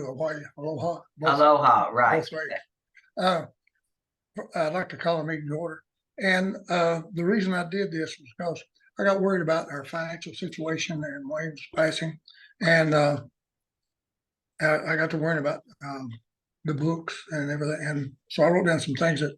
Hawaii, aloha. Aloha, right. Both ways. I'd like to call a meeting to order. And the reason I did this was because I got worried about our financial situation and Wayne's passing. And I got to worrying about the books and everything. And so I wrote down some things that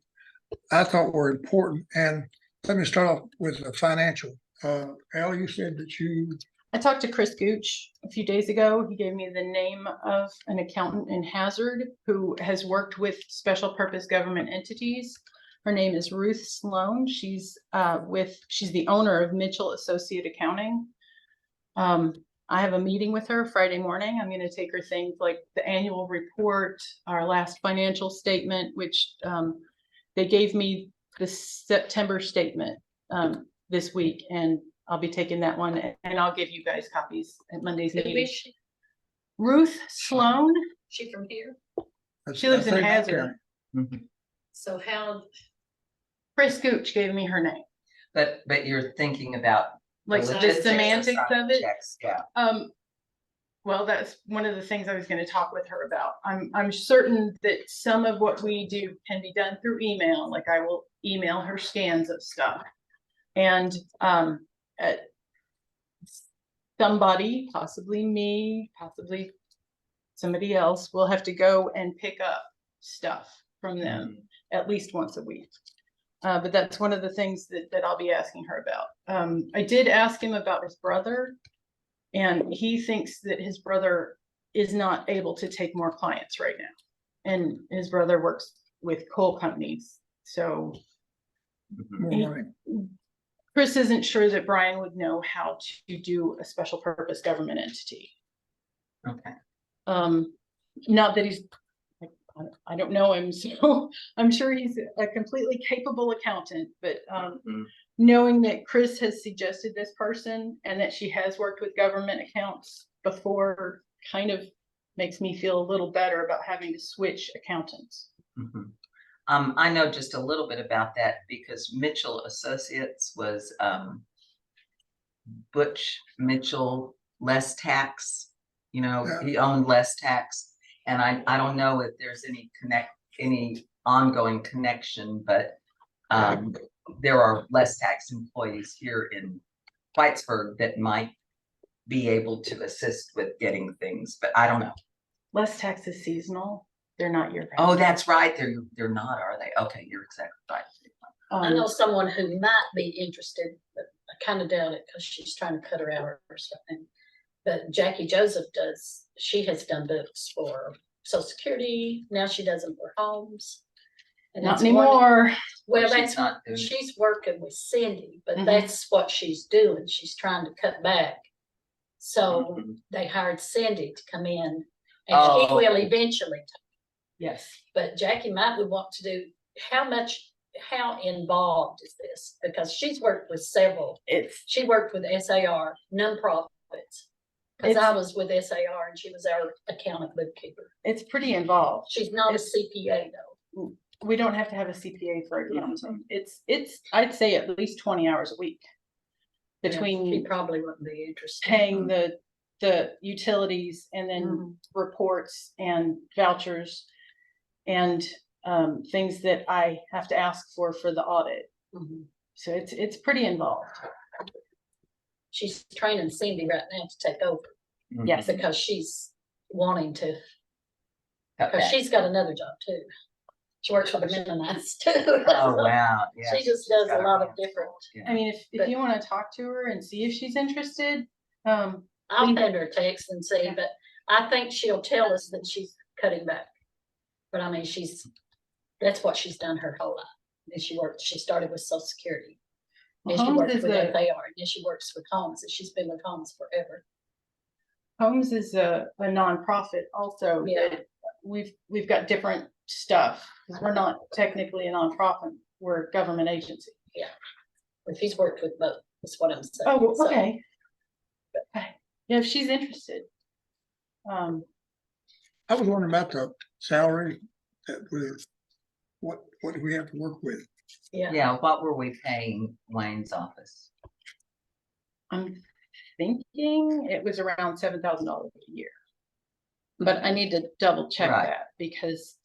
I thought were important. And let me start off with the financial. Al, you said that I talked to Chris Gooch a few days ago. He gave me the name of an accountant in Hazard who has worked with special purpose government entities. Her name is Ruth Sloan. She's the owner of Mitchell Associate Accounting. I have a meeting with her Friday morning. I'm going to take her things like the annual report, our last financial statement, which they gave me the September statement this week, and I'll be taking that one, and I'll give you guys copies at Monday's meeting. Ruth Sloan. She from here? She lives in Hazard. So how? Chris Gooch gave me her name. But you're thinking about like the semantics of it. Checks, yeah. Well, that's one of the things I was going to talk with her about. I'm certain that some of what we do can be done through email. Like I will email her scans of stuff, and somebody, possibly me, possibly somebody else, will have to go and pick up stuff from them at least once a week. But that's one of the things that I'll be asking her about. I did ask him about his brother, and he thinks that his brother is not able to take more clients right now. And his brother works with coal companies. So Chris isn't sure that Brian would know how to do a special purpose government entity. Okay. Not that he's, I don't know him, so I'm sure he's a completely capable accountant, but knowing that Chris has suggested this person and that she has worked with government accounts before kind of makes me feel a little better about having to switch accountants. I know just a little bit about that because Mitchell Associates was Butch Mitchell, Less Tax. You know, he owned Less Tax, and I don't know if there's any ongoing connection, but there are Less Tax employees here in Whitesburg that might be able to assist with getting things, but I don't know. Less Tax is seasonal. They're not your. Oh, that's right. They're not, are they? Okay, you're exactly right. I know someone who might be interested, but I kind of doubt it because she's trying to cut her hours or something. But Jackie Joseph does. She has done books for Social Security. Now she does them for homes. And not anymore. Well, that's not. She's working with Cindy, but that's what she's doing. She's trying to cut back. So they hired Cindy to come in, and he will eventually. Yes, but Jackie might would want to do how involved is this? Because she's worked with several. She worked with SAR, nonprofits. Because I was with SAR and she was our accountant bookkeeper. It's pretty involved. She's not a CPA though. We don't have to have a CPA for accounting. It's I'd say at least 20 hours a week. Between she probably wouldn't be interested. Paying the utilities and then reports and vouchers and things that I have to ask for the audit. So it's pretty involved. She's training Cindy right now to take over. Yes, because she's wanting to. Because she's got another job too. She works for the Mennonites too. Oh wow! Yeah, she just does a lot of different. I mean, if you want to talk to her and see if she's interested, I'll send her a text and see. But I think she'll tell us that she's cutting back. But I mean, that's what she's done her whole life. And she started with Social Security. And she worked with FAR, and then she works with Homes, and she's been with Homes forever. Homes is a nonprofit also. Yeah. We've got different stuff. We're not technically a nonprofit, we're a government agency. Yeah. But he's worked with both, is what I'm saying. Oh, okay. So. Yeah, if she's interested. I was wondering about the salary what do we have to work with? Yeah, what were we paying Wayne's office? I'm thinking it was around $7,000 a year. But I need to double check Right. that because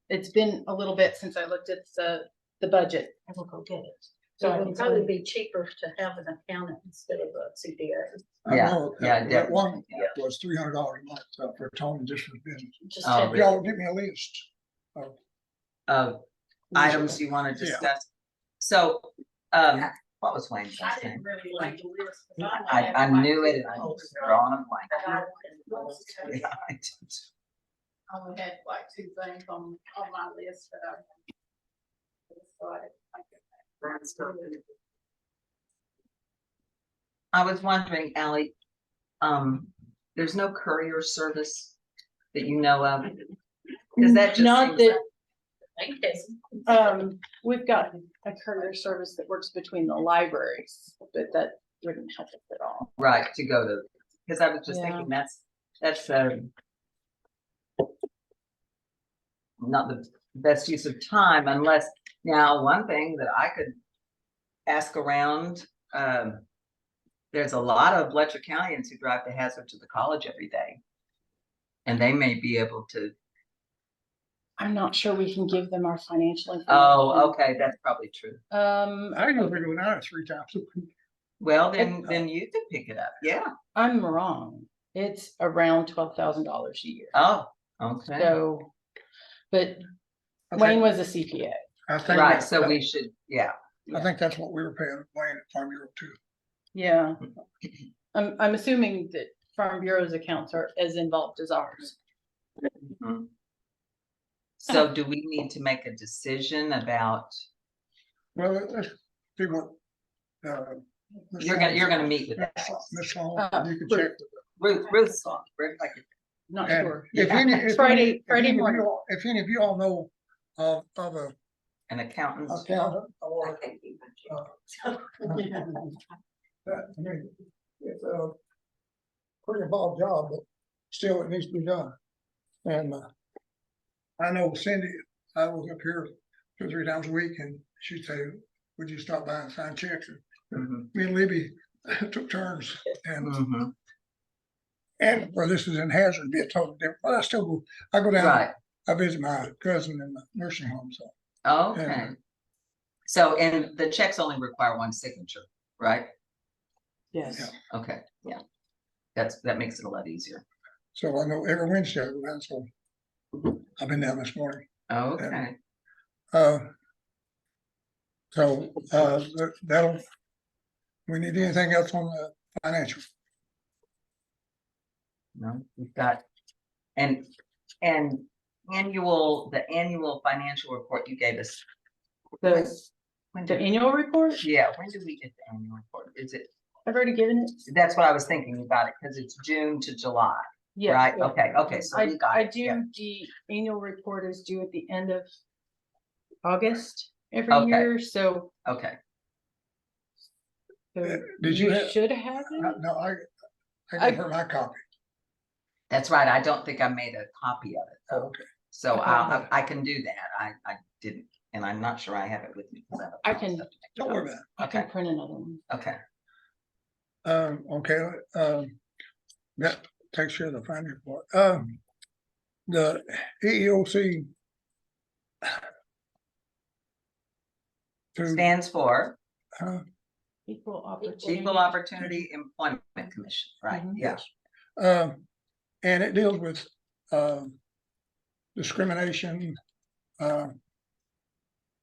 it's been a little bit since I looked at the budget. I will go get it. So So I it can would tell probably you. be cheaper to have an accountant instead of a CPA. I Yeah, know yeah, that one definitely, was $300 a month for Tony just for business. Just Oh, have really? Y'all give me a list of items you want to Yeah. discuss. So, what was Wayne's I last didn't name? really like the list. 'cause I knew it and I was drawing a blank. I Yeah, I did. only had like two things on my list that I. So I was wondering, Ally, there's no courier service that you know of? Because that just Not seems that, Thank you. we've got a courier service that works between the libraries, but that wouldn't help us at all. right to go to, because I was just Yeah. thinking that's not the best use of time unless, now, one thing that I could ask around, there's a lot of Letcher Countyans who drive to Hazard to the college every day. And they may be able to, I'm not sure we can give them our financial information. oh, okay, that's probably true. I usually go down 3 times a week. Well, then you could pick it up, yeah. I'm wrong. It's around $12,000 a year. Oh, okay, So, but I Wayne think- was a CPA. I think right, that- so we should, yeah. I think that's what we were paying Wayne at Farm Bureau too. Yeah. I'm assuming that Farm Bureau's accounts are as involved as ours. Mhm. So do we need to make a decision about, Well, let's see what. Ms. you're gonna meet with that? Miss Long, you can check. Ruth's on, Ruth, like, Not And sure. if any, if Friday- any- if Friday any of morning. you all- If any of you all know of a an accountant. accountant or. I mean, it's a pretty involved job, but still it needs to be done. And I know Cindy, I was up here 2 or 3 times a week and she'd say, would you stop by and sign checks? And Mhm, me and Libby took turns and, mhm. well, this is in Hazard, be a total different, but I still go, I go down, Right, I visit my cousin in the nursing home, so. okay. Yeah. So, and the checks only require one signature, right? Yes. Yeah. Okay, yeah. That makes it a lot easier. So I know every Wednesday I go down, so I've been down this morning. Okay, That'll, we need anything else on the financial? no, we've got, and the annual financial report you gave us. The When the did, annual report, yeah, when did we get the annual report? Is it, I've already given it. that's what I was thinking about it, because it's June to July, Yeah. right? Okay, so we got I it, yeah. do, the annual report is due at the end of August every Okay. year, so. Okay, so Did you have- should have it. No, I I- gave her my copy. that's right. I don't think I made a copy of it, Oh, though. okay. So Okay. I can do that. I didn't, and I'm not sure I have it with me. 'cause have I it can- stuff to make Don't sure. worry about I can Okay, print another one. okay. That takes care of the financial part. The EEOC. To, Stands for Equal opportunity. Equal Opportunity Employment Commission, right? Mhm. Yeah. and it deals with, discrimination,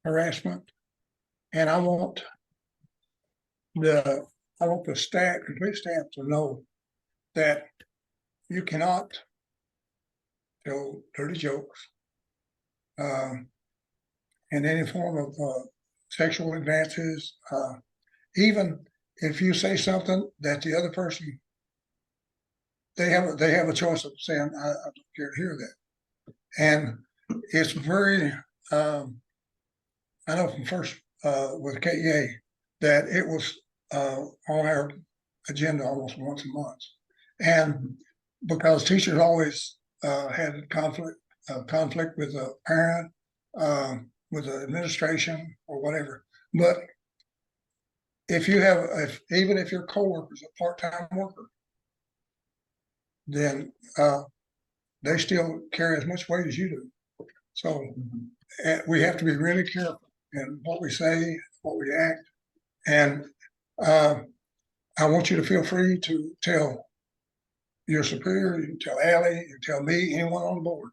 harassment. And I want the staff, complete staff to know that you cannot tell dirty jokes, in any form of, sexual advances, even if you say something that the other person, they have a choice of saying, I don't care to hear that. And it's very, I know from first, with KEA, that it was, on our agenda almost once a month. And because teachers always, had conflict with a parent, with the administration or whatever. But if you have, even if your coworker is a part-time worker, then they still carry as much weight as you do. So we have to be really careful in what we say, what we act. And I want you to feel free to tell your superior, you can tell Ally, you can tell me, anyone on board,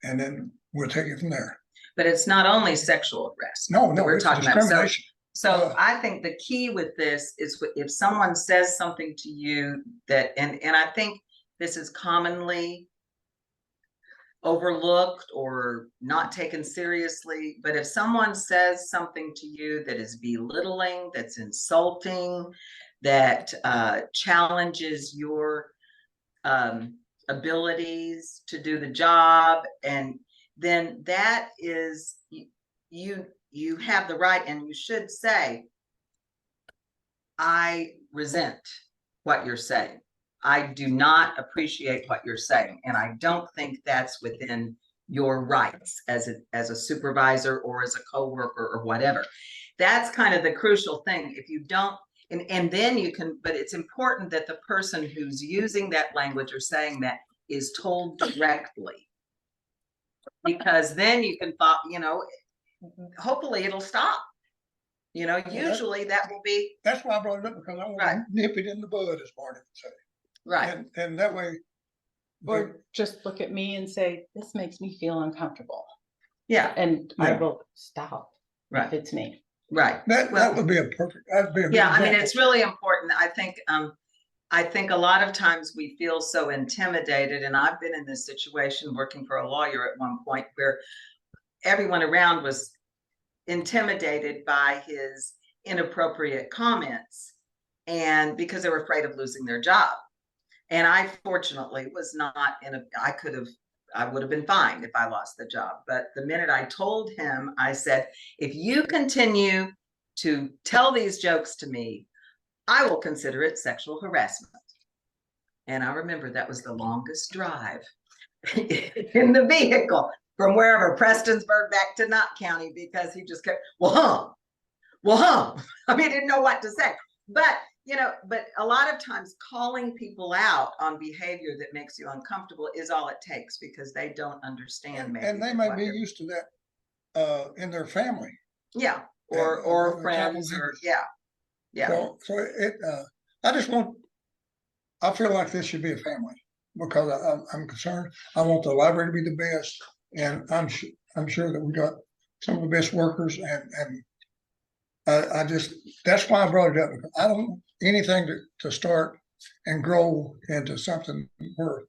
and then we'll take it from there. But it's not only sexual harassment. No, that we're it's talking about. discrimination. So I think the key with this is if someone says something to you that, and I think this is commonly overlooked or not taken seriously, but if someone says something to you that is belittling, that's insulting, that challenges your abilities to do the job, and then that is, you have the right, and you should say, I resent what you're saying. I do not appreciate what you're saying. And I don't think that's within your rights as a supervisor or as a coworker or whatever. That's kind of the crucial thing. If you don't, and then you can, but it's important that the person who's using that language or saying that is told directly. Because then you can, you know, hopefully it'll stop. You know, usually that will be. That's why I brought it up, because I want to nip it in the bud, as Marty would say. Right. And that way. Or just look at me and say, this makes me feel uncomfortable. Yeah. And I will stop if it's me. Right. That would be a perfect, that'd be a yeah, I mean, it's really important. I think a lot of times we feel so intimidated, and I've been in this situation working for a lawyer at one point where everyone around was intimidated by his inappropriate comments, and because they were afraid of losing their job. And I fortunately was not I would have been fine if I lost the job. But the minute I told him, I said, if you continue to tell these jokes to me, I will consider it sexual harassment. And I remember that was the longest drive in the vehicle from wherever, Prestonsburg back to Knott County, because he just kept, well, huh. I mean, I didn't know what to say. But, you know, but a lot of times calling people out on behavior that makes you uncomfortable is all it takes, because they don't understand. Maybe and they may be used to that in their family. Yeah. Or friends, or yeah. So I feel like this should be a family, because I'm concerned. I want the library to be the best, and I'm sure that we got some of the best workers, and that's why I brought it up, because I don't want anything to start and grow into something where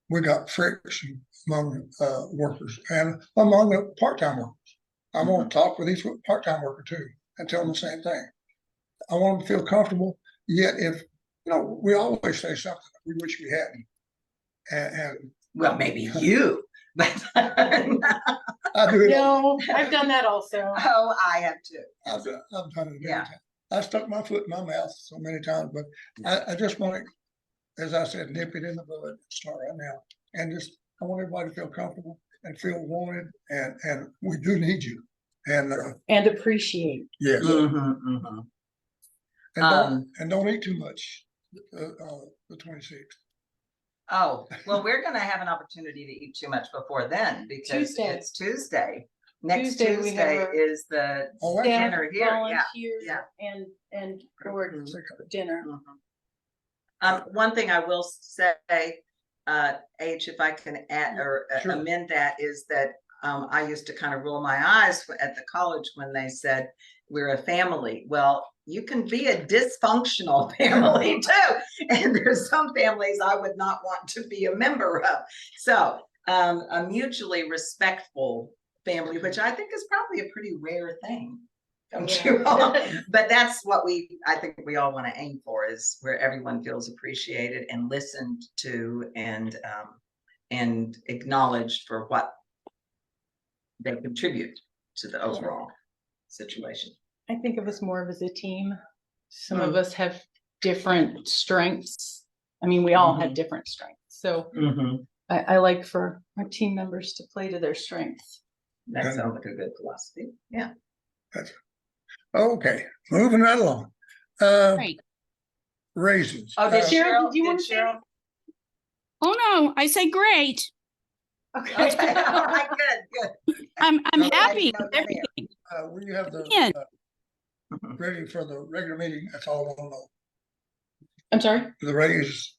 we got friction among workers and among the part-time workers. I want to talk with each part-time worker too and tell them the same thing. I want them to feel comfortable, yet if, you know, we always say something that we wish we hadn't. And well, maybe you, but I do it. No, I've done that also. Oh, I have too. I've done it many times. I stuck my foot in my mouth so many times, but I just want to, as I said, nip it in the bud and start right now. And I want everybody to feel comfortable and feel wanted, and we do need you. And appreciate. Yes. Mm-hmm. And don't eat too much the 26th. Oh, well, we're going to have an opportunity to eat too much before then, because it's Tuesday. Next Tuesday is the dinner here. Yeah. And board dinner. One thing I will say, H, if I can add or amend that, is that I used to kind of roll my eyes at the college when they said we're a family. Well, you can be a dysfunctional family too. And there's some families I would not want to be a member of. So a mutually respectful family, which I think is probably a pretty rare thing. Don't you all? But that's what I think we all want to aim for, is where everyone feels appreciated and listened to and acknowledged for what they contribute to the overall situation. I think of us more of as a team. Some of us have different strengths. I mean, we all have different strengths. So I like for our team members to play to their strengths. That sounds like a good philosophy. Yeah. Okay, moving right along. Right. Raises. Oh, did Cheryl, did you want to Cheryl? Oh, no, I say great. Okay. Okay, all right, good, good. I'm Okay, happy no, with no, everything. When you have the, Yeah. ready for the regular meeting, that's all I want to know. I'm sorry? The raise,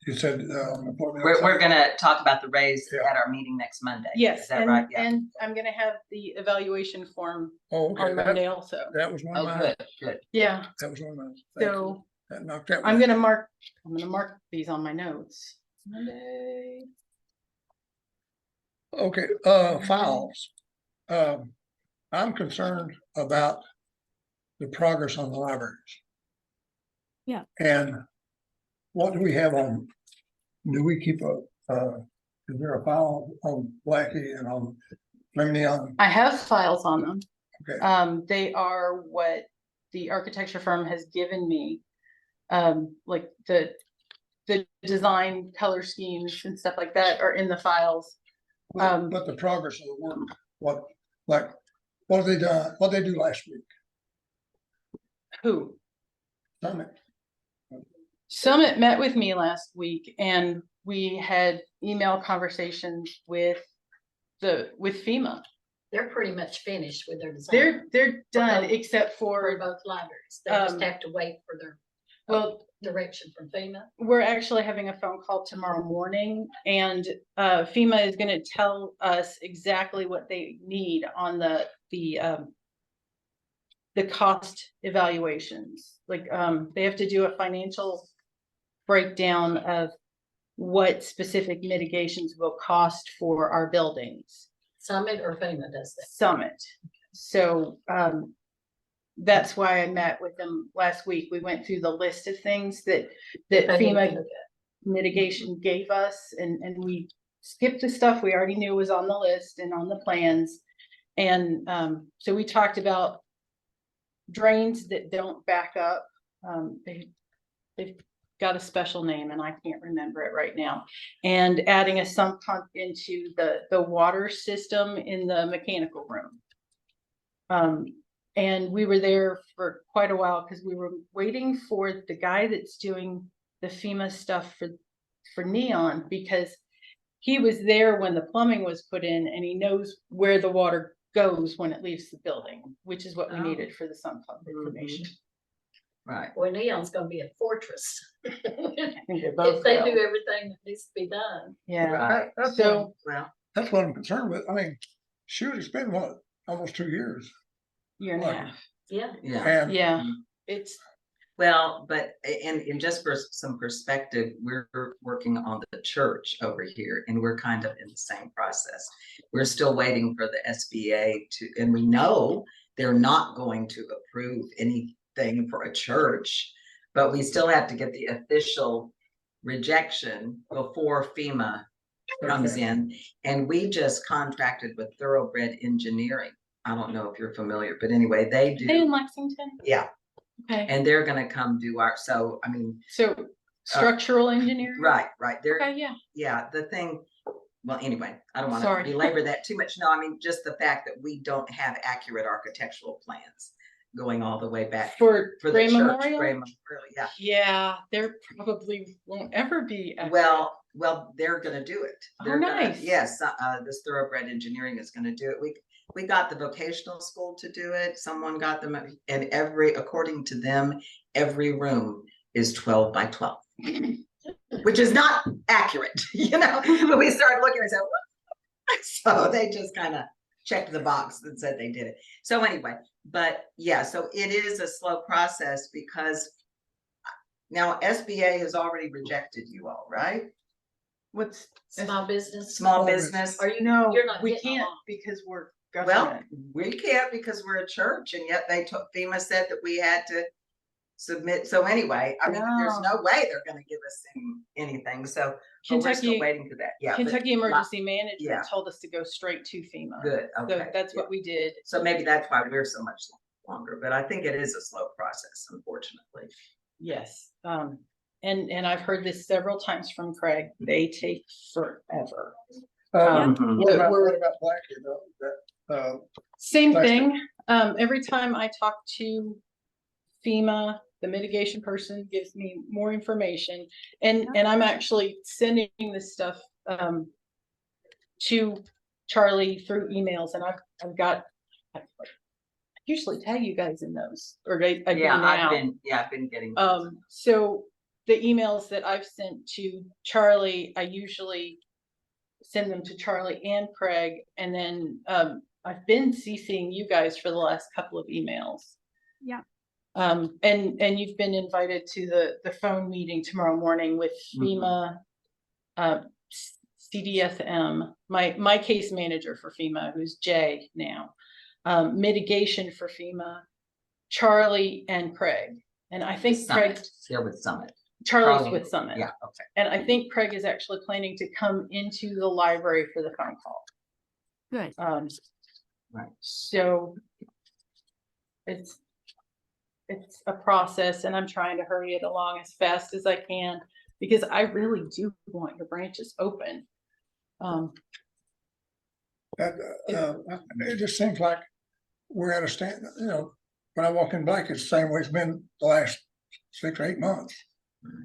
you said, We're gonna talk about the raise Yeah. at our meeting next Monday. Is Yes, that right? and, Yeah. and I'm gonna have the evaluation form Oh, okay, on Monday also. that was one of Oh, mine. good, good. Yeah, That was one of mine. Thank you. so That knocked that I'm one. gonna mark these on my notes. Monday. Okay, files. I'm concerned about the progress on the libraries. Yeah. And what do we have on, do we keep is there a file on Blackie and on Lemony? I have files on them. Okay, They are what the architecture firm has given me. Like the design color schemes and stuff like that are in the files. but the progress of the work, what have they done, what they do last week? Who? Summit. Summit met with me last week and we had email conversations with FEMA. They're pretty much finished with their design. They're done both- except For for, both libraries. They just um, have to wait for their well, direction from FEMA. we're actually having a phone call tomorrow morning and FEMA is gonna tell us exactly what they need on the cost evaluations. Like, they have to do a financial breakdown of what specific mitigations will cost for our buildings. Summit or FEMA does that. Summit. So, that's why I met with them last week. We went through the list of things that They need to FEMA look mitigation gave us and we skipped the stuff we already knew was on the list and on the plans. And so we talked about drains that don't back up. They've got a special name and I can't remember it right now. And adding a sump pump into the water system in the mechanical room. And we were there for quite a while because we were waiting for the guy that's doing the FEMA stuff for Neon, because he was there when the plumbing was put in and he knows where the water goes when it leaves the building, which is what we Oh. needed for the sump pump information. Right. Well, Neon's gonna be a fortress. I think they If both they will. do everything that needs to be done. Yeah, Right. so Well, That's what I'm concerned with. I mean, shoot, it's been what, almost 2 years. year and a half. Yeah. yeah. And Yeah, it's, Well, but and just for some perspective, we're working on the church over here and we're kind of in the same process. We're still waiting for the SBA and we know they're not going to approve anything for a church, but we still have to get the official rejection before FEMA comes Okay. in. And we just contracted with Thoroughbred Engineering. I don't know if you're familiar, but anyway, they they in do. Lexington? Yeah, Okay, and they're gonna come do so I mean, so structural engineering? right, they're, Okay, yeah, yeah, the thing, well, anyway, I don't wanna Sorry. belabor that too much. No, I mean, just the fact that we don't have accurate architectural plans going all the way back for for the Gray church, Memorial? Gray Memorial, yeah. Yeah, there probably won't ever be. accurate. Well, they're gonna do it. Oh, They're gonna- nice. Yes, this Thoroughbred Engineering is gonna do it. We got the vocational school to do it. Someone got them, and according to them, every room is 12 by 12. Which is not accurate, you know, but we started looking and said, what? So they just kind of checked the box and said they did it. So anyway, but yeah, so it is a slow process because now SBA has already rejected you all, right? What's Small business. Small business. Are you, no, you're not we getting can't along. because we're Well, government. we can't because we're a church, and yet FEMA said that we had to submit. So anyway, I mean, there's no way they're gonna give us anything, so but we're still Kentucky, waiting for that, yeah. but Kentucky Emergency yeah. Management told us to go straight to FEMA. Good, So okay. that's yeah. what we did. So maybe that's why we're so much longer, but I think it is a slow process, unfortunately. Yes. And I've heard this several times from Craig. They take forever. Mhm. What about Blackie though? Same Plastic. thing. Every time I talk to FEMA, the mitigation person gives me more information and I'm actually sending this stuff, to Charlie through emails, and I've got, I usually tag you guys in those, or I do Yeah, now. I've been getting. those. So the emails that I've sent to Charlie, I usually send them to Charlie and Craig, and then I've been CCing you guys for the last couple of emails. Yeah. And you've been invited to the phone meeting tomorrow morning with FEMA, CDSM, my case manager for FEMA, who's Jay now, mitigation for FEMA, Charlie and Craig. And I think Craig, Still with Summit. Charlie's Charlie, with Summit. Yeah, okay. And I think Craig is actually planning to come into the library for the phone call. Good. Right. So it's a process, and I'm trying to hurry it along as fast as I can, because I really do want your branches open. It just seems like we're at a stand, you know, when I walk in Black, it's the same way it's been the last 6 or 8 months,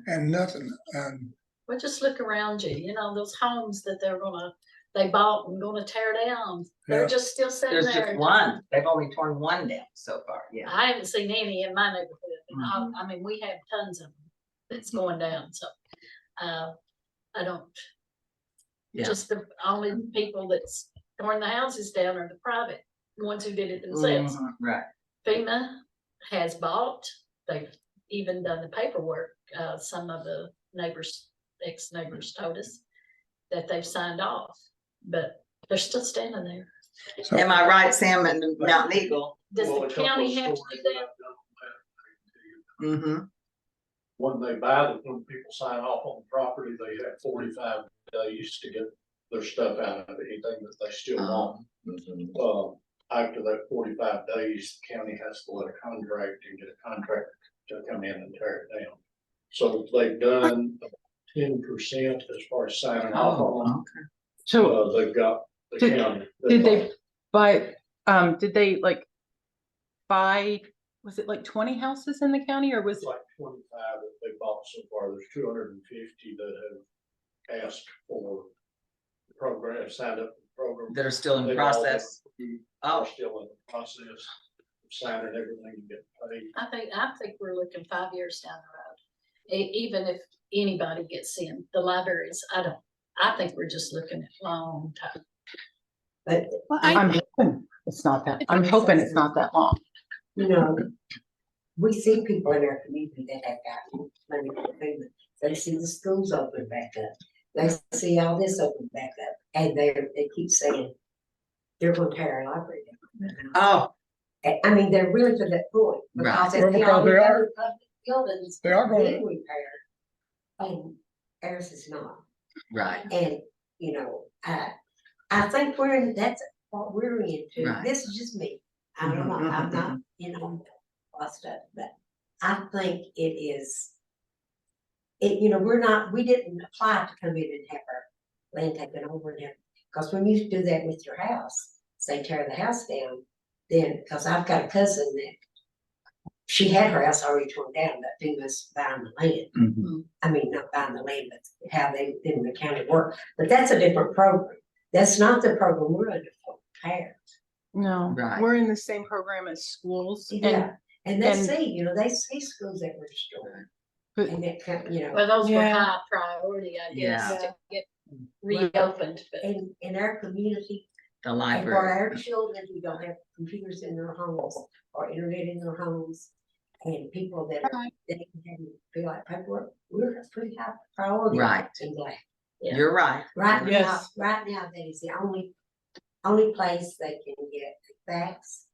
and nothing. Well, just look around you, you know, those homes that they bought and gonna tear down. They're Yeah. just still sitting There's there. just one. They've only torn one down so far. Yeah. I haven't seen any in my neighborhood. And I mean, we have tons of them that's going down, so, I don't. Yeah. Just the only people that's torn the houses down are the private ones who did it themselves. Right. FEMA has bought, they've even done the paperwork, some of the neighbors, ex-neighbors told us that they've signed off, but they're still standing there. So, Am I right, Sam, and Mountain Eagle? Does the county have to do that? Mm-hmm. When people sign off on the property, they have 45 days to get their stuff out of anything that they still want. After that 45 days, the county has to let a contract and get a contractor to come in and tear it down. So they've done 10% as far as signing off on them. Okay. So They've got the Did- county. did they buy, did they like buy, was it like 20 houses in the county, or was It's it? like 25 that they bought so far. There's 250 that have asked for the program, signed up for the program. That are still in They've all process. been- Oh. They're still in the process of signing everything and getting paid. I think we're looking 5 years down the road. Even if anybody gets in, the libraries, I think we're just looking at long time. But, Well, I'm hoping it's not that, I'm hoping it's not that long. you know, we see people in our community that have gotten money from FEMA. They see the schools open back up. They see all this open back up, and they keep saying they're going to tear our library down. Oh, I mean, they're really to that point, because Right. it's the Well, only they are. other public buildings They are going being to, repaired, and ours is not. right. And, you know, I think that's what we're into. Right. This is just me. I don't know, I'm not, you know, lost up, but I think it is. You know, we didn't apply to come in and have our land taken over and everything. Because when you do that with your house, say tear the house down, then, because I've got a cousin that she had her house already torn down, but FEMA's buying the land. Mhm. I mean, not buying the land, but how they in the county work. But that's a different program. That's not the program we're under for parents. No, Right. we're in the same program as schools. Yeah, and they and- see, you know, they see schools that were destroyed. But- And that kind, you know, Well, those were Yeah. high priority, I guess, Yeah. to get reopened, but in our community, The and for library. our children who don't have computers in their homes or internet in their homes, and people that are, they can feel like paperwork, we're a pretty high priority. Right. In Black. Yeah. You're right. Right now, Yes. that is the only place they can get facts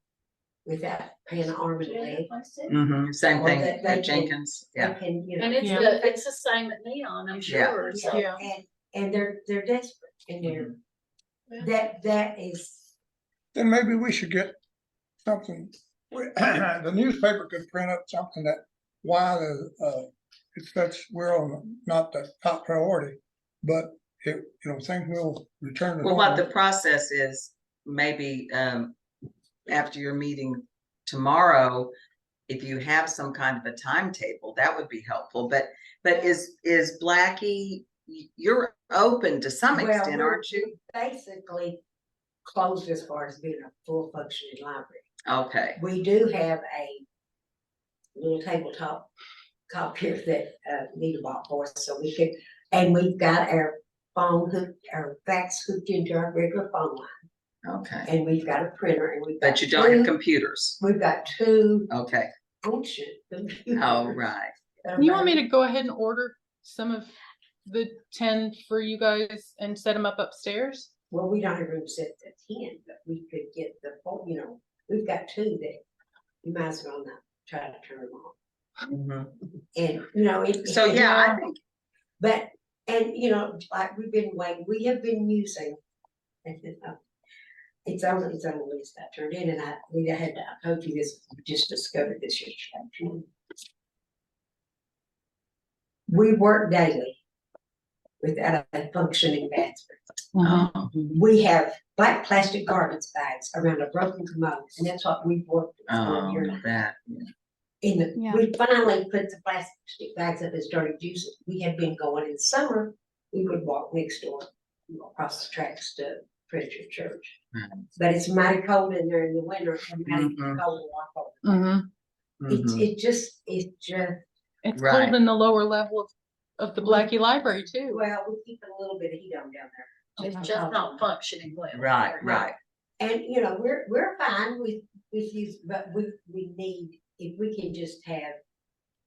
without paying an arm and a leg. Mm-hmm. Same Or thing that they at can- Jenkins. They Yeah. can, you know. and Yeah. it's the same at Neon, I'm Yeah. sure, so. Yeah. And they're desperate, and Mm-hmm. that is, then maybe we should get something. The newspaper could print up something that why it's such, we're on not the top priority, but it, you know, things will return to Well, what the normal. process is, maybe after your meeting tomorrow, if you have some kind of a timetable, that would be helpful. But is Blackie you're open to some Well, extent, we're- aren't you? Basically closed as far as being a full functioning library. Okay, We do have a little tabletop copier that Nita bought for us, so we could, and we've got our phone hooked, our fax hooked into our regular phone line, okay. and we've got a printer, and we've got But you don't have two- computers. We've got two Okay. ancient computers. Oh, right. You want me to go ahead and order some of the 10 for you guys and set them up upstairs? Well, we don't have room to set the 10, but we could get the phone, we've got two that you might as well not try to turn them on. Mhm. And, So, yeah, I think, But, and like we've been waiting, we have been using. It's on the list I turned in, and I told you this, we just discovered this yesterday. We work daily without a functioning bathroom. We have black plastic garbage bags around a broken commode, and that's what we've worked with for a year and a half. that, Yeah. We finally put the plastic bags up and started using. We had been going in summer, we would walk next door, across the tracks to Preacher Church. Mhm. But it's mighty cold in there in the winter, and mighty Mhm. cold to walk over. Mm-hmm. It's just, It's Right. cold in the lower level of the Blackie Library too. well, we keep a little bit of heat on down there. It's just not functioning well. right, right. And, we're fine with you, but we need, if we can just have,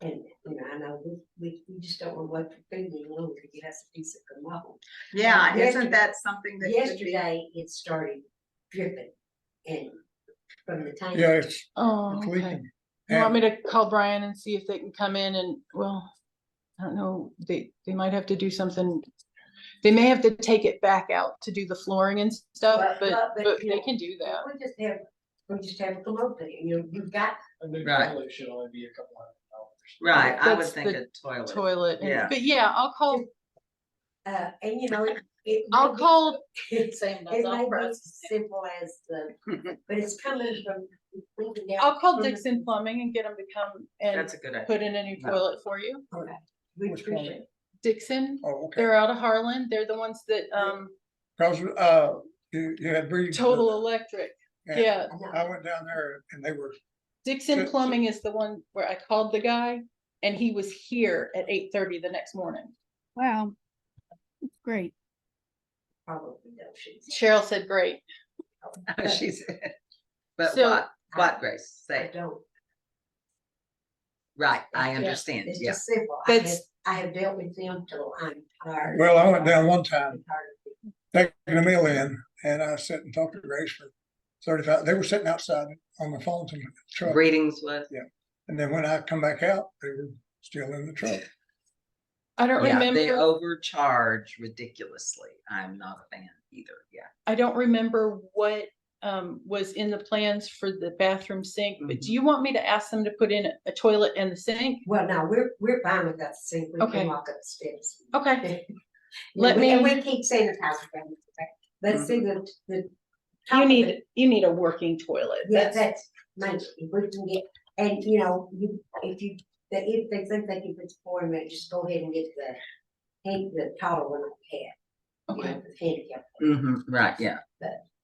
and, I know we just don't want to wait for food any longer to get us a piece of commode. Yeah, Yesterday- isn't that something that could be? Yesterday, it started dripping and from the tank. Yeah, it's Oh, okay. leaking. You want me to call Brian and see if they can come in and, well, I don't know, they might have to do something. They may have to take it back out to do the flooring and stuff, but they can do that. We just have a commode thing, you've got, A new Right. toilet should only be a couple $100. Right, I would That's think the a toilet. Toilet, Yeah. but yeah, I'll call, and it I'll may be- call, Same It as may all be prices. simple as but it's coming from. leaking down I'll call from the- Dixon Plumbing and get them to come and That's a good idea. put in a new No. toilet for you. Okay. We Which appreciate one? it. Dixon, Oh, okay. they're out of Harlan. They're the ones that, Cause, you had breathed. Total Electric. and Yeah, I know. I went down there and they were, Dixon Good. Plumbing is the one where I called the guy and he was here at 8:30 the next morning. Wow. That's great. Probably no she's. Cheryl said, great. She said, but So- what, Grace, I say, don't, right, I Yeah. understand, it's yeah. just simple. That's- I have dealt with them till I'm tired. well, I went down one time, I'm tired of it. taking a meal in, and I sat and talked to Grace for 35, they were sitting outside on the phones in the truck. Greetings with, And then when I come back out, they were still in the truck. I don't yeah, they remember, overcharge ridiculously. I'm not a fan either, yeah. I don't remember what was in the plans for the bathroom sink, but Mhm. do you want me to ask them to put in a toilet and the sink? Well, no, we're fine with that sink. We Okay. can walk up the steps. Okay, Let Let me, and me- we keep sanitizing them. Let's see the. top you of need, it. you need a working toilet. Yeah, That's, that's, maybe, if we can get, and if they think they can put the floor in there, just go ahead and get the taller one we had. okay. The handicap. Right, yeah.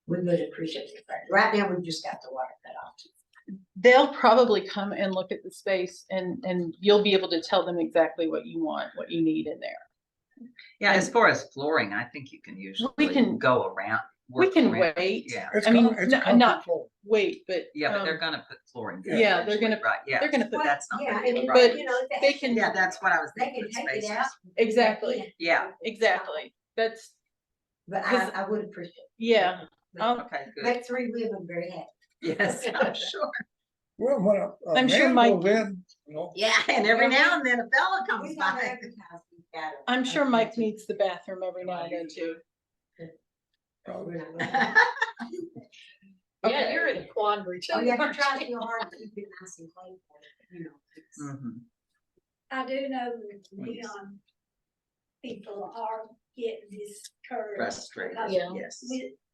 We would appreciate it. Right now, we've just got the water cut off. They'll probably come and look at the space and you'll be able to tell them exactly what you want, what you need in there. Yeah, as And- far as flooring, I think you can usually can- go around. we work can around it, wait. Yeah, It's I mean, it's no, concrete not- floor. Wait, but. yeah, but they're um, gonna put flooring. Yeah. Yeah, they're eventually, gonna- Right, yeah. they're gonna put- That's not. Yeah, gonna be a and But problem. they can- Yeah, that's what I was They thinking. can with take it spaces. out. Exactly, Yeah, exactly. That's, But Cause- I would appreciate it. yeah. okay, good. Make 3 women very happy. Yes, I'm sure. Well, when a I'm sure man Mike- goes in, Yeah, and every now and then a fella comes We gotta by. advertise, we've gotta- I'm sure Mike needs the bathroom every now and then too. We're not gonna- Yeah, you're in a quandary too. Oh, yeah, aren't try you? real hard to keep it nice and clean for you, it's- Mhm. I do know that the neon people are getting discouraged. Frustrated, because Yeah. yes.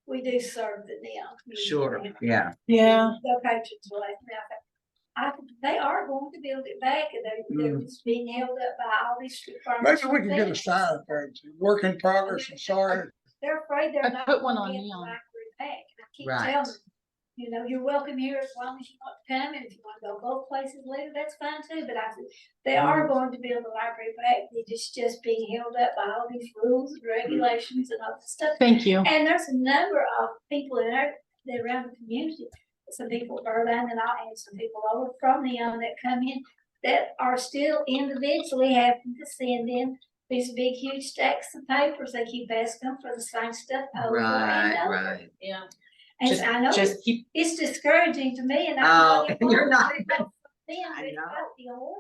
We do serve the neon. community. Sure, yeah. Yeah, The patrons will let me know. They are going to build it back and they're just being held up by all these. Maybe we can get a sign up there, work in progress, and sorry. They're afraid they're I not. put one gonna on get the neon. library back. And I keep Right. telling them, you know, you're welcome here as long as you want to come, and if you want to go both places later, that's fine too, but I said, they are going to build the library back, it's just being held up by all these rules and regulations and all this stuff. Thank you. And there's a number of people in our, that around the community, some people Berlin and all, and some people over from Neon that come in that are still individually having to send in these big, huge stacks of papers. They keep asking them for the same stuff over and Right, over. right. Yeah. And Just, I know just keep, it's discouraging to me, and Oh, I know you're not- I know.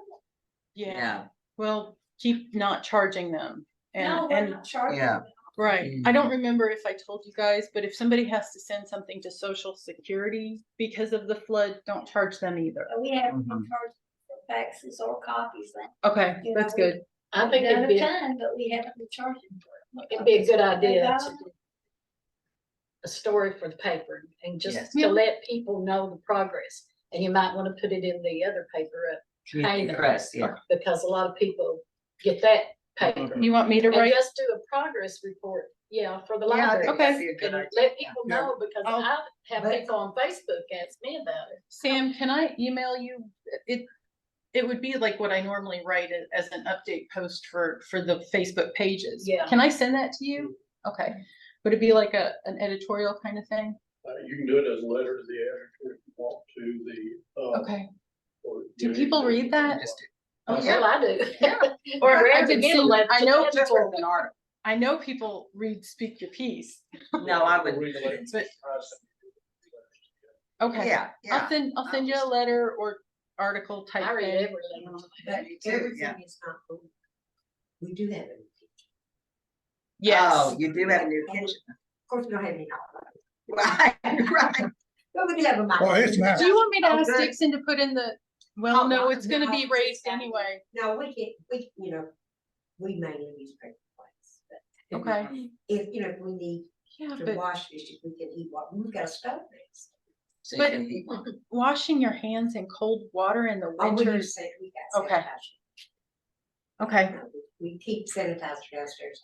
yeah, well, keep not charging them. No, And, we're and, not charging. Yeah. them. right, Mm. I don't remember if I told you guys, but if somebody has to send something to Social Security because of the flood, don't charge them either. But we haven't Mhm. been charged for faxes or copies. Okay, You that's know, good. I think We've done it'd be, a ton, but we haven't been charging for it. it'd be a good idea Got to it. do a story for the paper and just Yes. to Yeah. let people know the progress. And you might want to put it in the other paper Community Kinda. press, yeah. because a lot of people get that paper. You want me to And write? just do a progress report, for the Yeah, I library. think Okay. that'd be a good And idea. let people Yeah. know, because I'll- I have But- people on Facebook ask me about it. Sam, can I email you? It would be like what I normally write as an update post for the Facebook pages. Yeah. Can I send that to you? Okay. Would it be like an editorial kind of thing? You can do it as a letter to the editor if you want to the. Okay. or, Do you know, people you read can that? just- Well, I do. Or Rather I than could give a send, letter I to know the people, editor. An article. I know people read Speak Your Piece. No, I would, Read the letter. But- Try to send it. Okay. yeah, yeah. I'll send you a letter or article type I read thing. every letter. But Me too, everything yeah. is not, we do have it. Yes. Oh, you do have a new kitchen. Of course, we don't have any hot Right, right. But we do have a. Well, it's now. Do you want me to Oh, ask good. Dixon to put in the, well, Oh, no, no, it's gonna no, be it's raised fine. anyway. No, we can't, we mainly use paper plates, but. Okay. If, if we need Yeah, to but wash dishes, we can heat water, we've got a stove next. So you But- can eat one. washing your hands in cold water in the Oh, we winter. use, we got Okay. sanitizer. Okay. No, We keep sanitizer downstairs.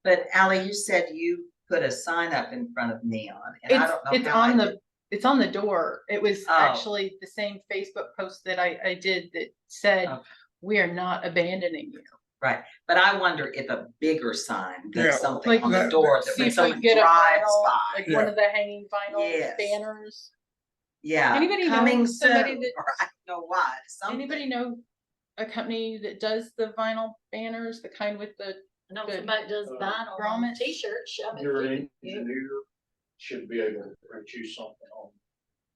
But Ally, you said you put a sign up in front of Neon, and I don't know It's how I on did- it's on the door. It was Oh. actually the same Facebook post that I did that said, Okay. we are not abandoning you. Right, but I wonder if a bigger sign, Yeah, than something like on the that- door that See when if we someone can get a drives vinyl, by. like one of the hanging vinyl Yes. banners. Yeah, Anybody know coming somebody soon, that- or I don't know why, something. Anybody know a company that does the vinyl banners, the kind with the, I know Good. somebody does vinyl on Grommets. t-shirts. I mean, Your yeah. engineer should be able to print you something on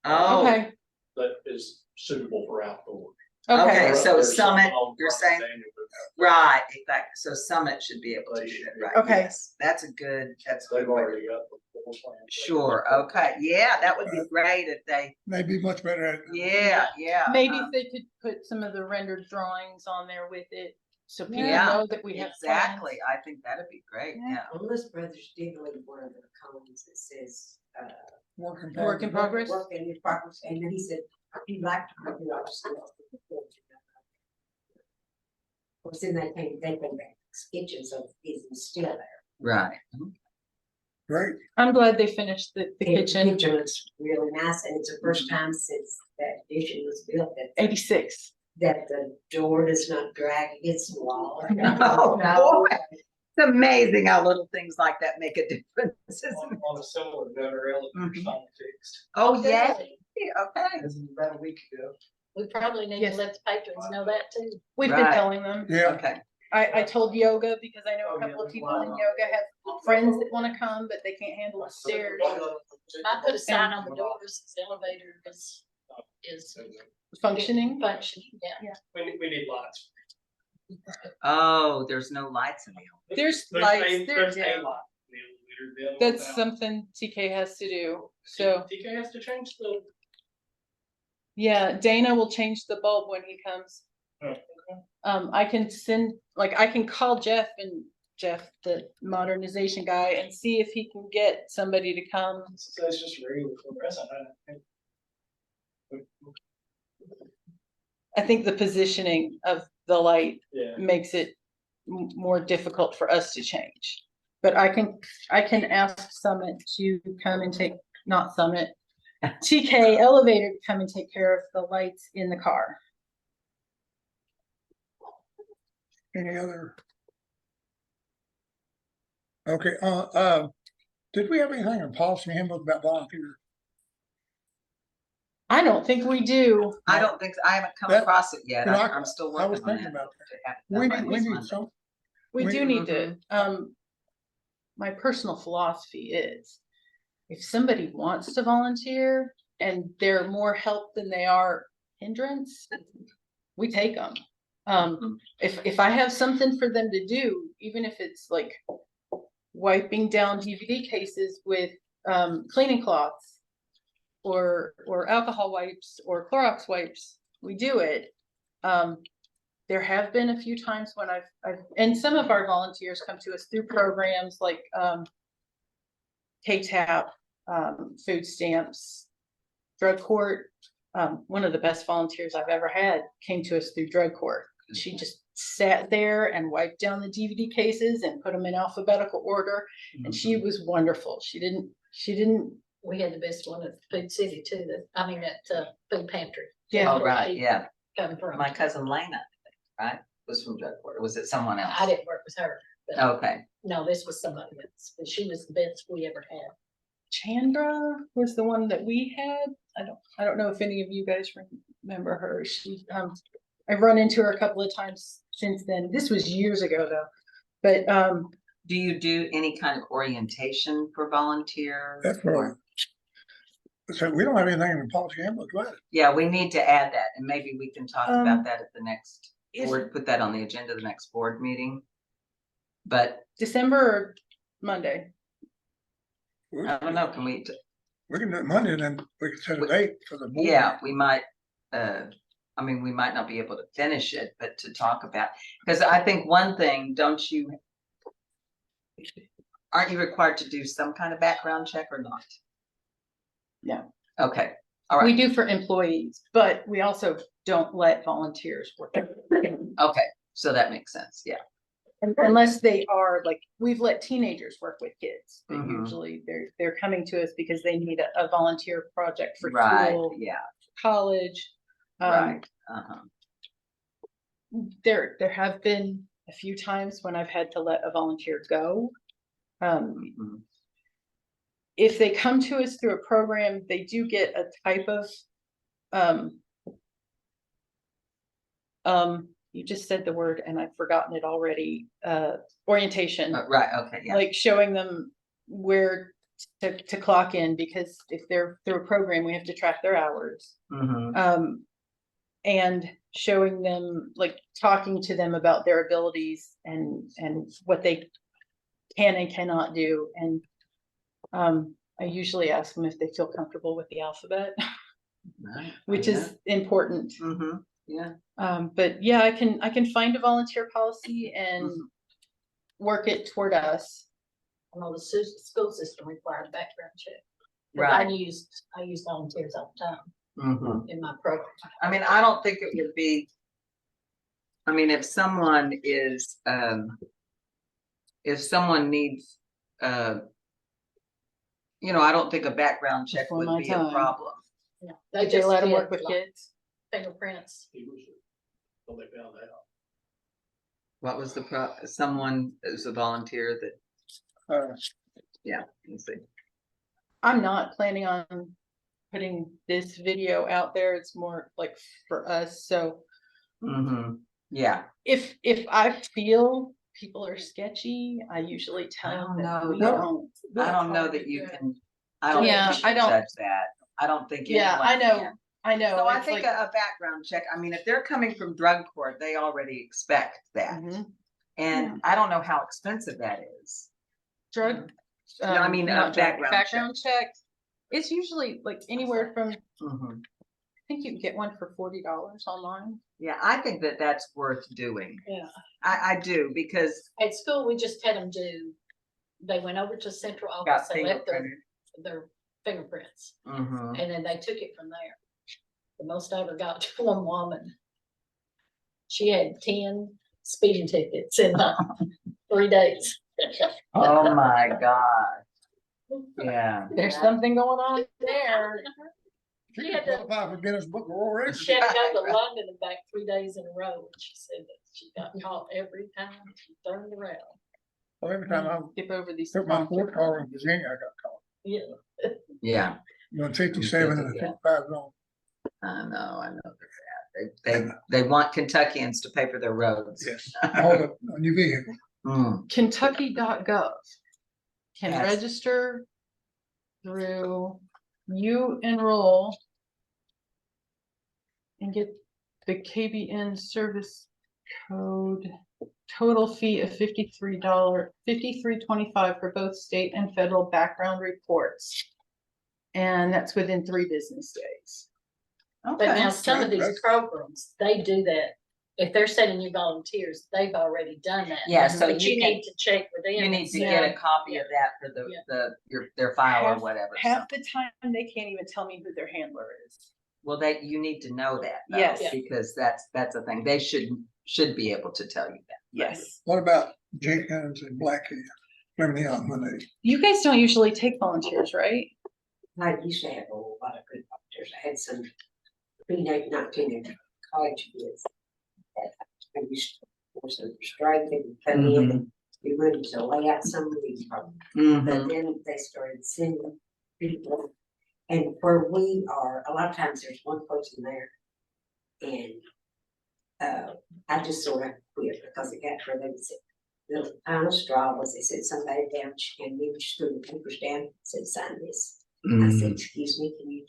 Oh, okay, that is suitable for outdoors. okay. Okay, so There's Summit, something on you're front saying- manual, right, exactly, so Summit should be able to They do should that, be. right? Okay. Yes, that's a good, that's. a They've good way. already got the floor plan. Sure, okay, yeah, that would be great if they, They'd be much better at it. yeah. Maybe if they could put some of the rendered drawings on there with it, so people Yeah, know that we have. plans. Exactly, I think that'd be great, yeah. Unless Brothers did leave one of the columns that says, Work in Work in progress. Work in progress, and then he said, he'd like to, just. Of course, then they came back, kitchen, so it's still there. Right. Great. I'm glad they finished the The kitchen, Kitchen looks really nice, and it's the first time since that addition was built that 86. that the door does not drag against the wall. Oh, boy. It's amazing how little things like that make a difference, isn't On it? on a similar gutter elevator, Mhm. something fixed. Oh, Okay. yeah, okay. This is about a week ago. We probably need Yes. to let the patrons know that too. We've been Right. telling them. Yeah, Okay, I told yoga because I know Oh, a couple yeah. of people in yoga have friends that wanna come, but they can't handle the stairs. I put a sign on the doors, the elevator is Functioning. functioning, yeah. We need lights. oh, there's no lights in the There's lights, a there's, light in the elevator, the other that's one's out. something TK has to do, so, TK has to change the. yeah, Dana will change the bulb when he comes. Oh, I can I can call Jeff, the modernization guy, and see if he can get somebody to come. So it's just regular fluorescent. I think the positioning of the light Yeah. makes it more difficult for us to change. But I can ask Summit to come and take, not Summit, TK Elevator to come and take care of the lights in the car. Any other? Okay, did we have anything in policy handbook about volunteers? I don't think we do. I don't think, I haven't come That- across it yet. you know, I'm still I was working on thinking it. about To have it We done by need, we next need Monday. some, We do need to, Mm-hmm. my personal philosophy is, if somebody wants to volunteer and they're more help than they are hindrance, we take them. Mhm. If I have something for them to do, even if it's like wiping down DVD cases with, cleaning cloths or alcohol wipes or Clorox wipes, we do it. There have been a few times when and some of our volunteers come to us through programs like, KTAP, food stamps, drug court. One of the best volunteers I've ever had came to us through drug court. She just sat there and wiped down the DVD cases and put them in alphabetical order. And she Mhm. was wonderful. She didn't, We had the best one at Food City too, at Food Pantry. Yeah. Oh, That's where right, she yeah. Come from. My cousin Lena, right, was from drug court. Or was it someone else? I didn't work with her, but Okay. no, this was somebody else, but she was the best we ever had. Chandra was the one that we had. I don't know if any of you guys remember her. She, I've run into her a couple of times since then. This was years ago though. But, Do you do any kind of orientation for volunteers? that's what. So we don't have anything in the policy handbook, right? Yeah, we need to add that, and maybe we can talk about that at the next if board, put that on the agenda, the next board meeting. But December or Monday, I don't know, can we, We can do it Monday and then we can set a date for the board. yeah, we might, I mean, we might not be able to finish it, but to talk about, because I think one thing, aren't you required to do some kind of background check or not? Yeah. Okay, all we right, do for employees, but we also don't let volunteers work. okay, so that makes sense, yeah. Unless they are like, we've let teenagers work with kids, but Mhm. usually they're coming to us because they need a volunteer project for Right, school, yeah, college. right, uh-huh, There have been a few times when I've had to let a volunteer go. mhm. If they come to us through a program, they do get a type of, you just said the word and I've forgotten it already, orientation, Right, okay, yeah. like showing them where to clock in, because if they're through a program, we have to track their hours. Mhm. And showing them, like talking to them about their abilities and what they can and cannot do. And I usually ask them if they feel comfortable with the alphabet, Right, which yeah. is important. Mhm, yeah. But yeah, I can find a volunteer policy and Mhm. work it toward us. I know the school system required a background check. 'Cause I use volunteers all the time Mhm. in my program. I mean, I don't think it would be, I mean, if someone needs, I don't think a background check Before would my be a time. problem. Yeah, Did they just let them did, work with like, kids? fingerprints. He was, when they found out. What was someone that was a volunteer that, yeah, let's see. I'm not planning on putting this video out there. It's more like for us. So Mm-hmm, yeah. if I feel people are sketchy, I usually tell them that we don't. I don't know that you can, I don't Yeah, think you I can don't- judge that. I don't think Yeah, anyone I know. can. I know. So I it's think like- a background check, I mean, if they're coming from drug court, they already expect that. Mhm. And I don't know how expensive that is. Drug. No, I mean, a not drug, background check. It's usually like anywhere from, I Mhm. think you can get one for $40 online. Yeah, I think that that's worth doing. Yeah. I do, because At school, we just had them they went over to central got office, they left fingerprinted. their fingerprints, Mhm. and then they took it from there. The most I ever got to one woman She had 10 speeding tickets in 3 days. Oh, my God. Yeah. There's something going on there. She She could had to- qualify for Guinness Book of World Records. She had to go to London and back 3 days in a row, and she said that she got caught every time she turned around. So every time I Skip over these. took my fourth car in Virginia, I got caught. Yeah. Yeah, Doing 57 and a Yeah. 55 zone. I know they're bad. They want Kentuckians to pay for their roads. Yes. All the new vehicle. Mm, Kentucky.gov can Yes. register through you enroll and get the KBN service code, total fee of $53.25 for both state and federal background reports. And that's within 3 business days. But now some of these That's- programs, they do that. If they're sending you volunteers, they've already done that. Yeah, so But you you can- need to check with them. You and need to see. get a copy of that for their file or Half- whatever. Half the time, they can't even tell me who their handler is. Well, you need to know that. though, Yes. Because that's a thing. They should be able to tell you that. Yes. What about Jenkins and Blackhead? Fleming when they, You guys don't usually take volunteers, right? I used to have a lot of good doctors. I had some teenage, not teenage, college kids. That I used to, for some strike, they would come in and be ready to lay out some of these problems. Mhm. But then they started sending people. And where we are, a lot of times there's one person there. And I just sort of quit because it got where they would say, the final straw was they said somebody down and we just threw the papers down, said sign this. I said, Mhm. excuse me, can you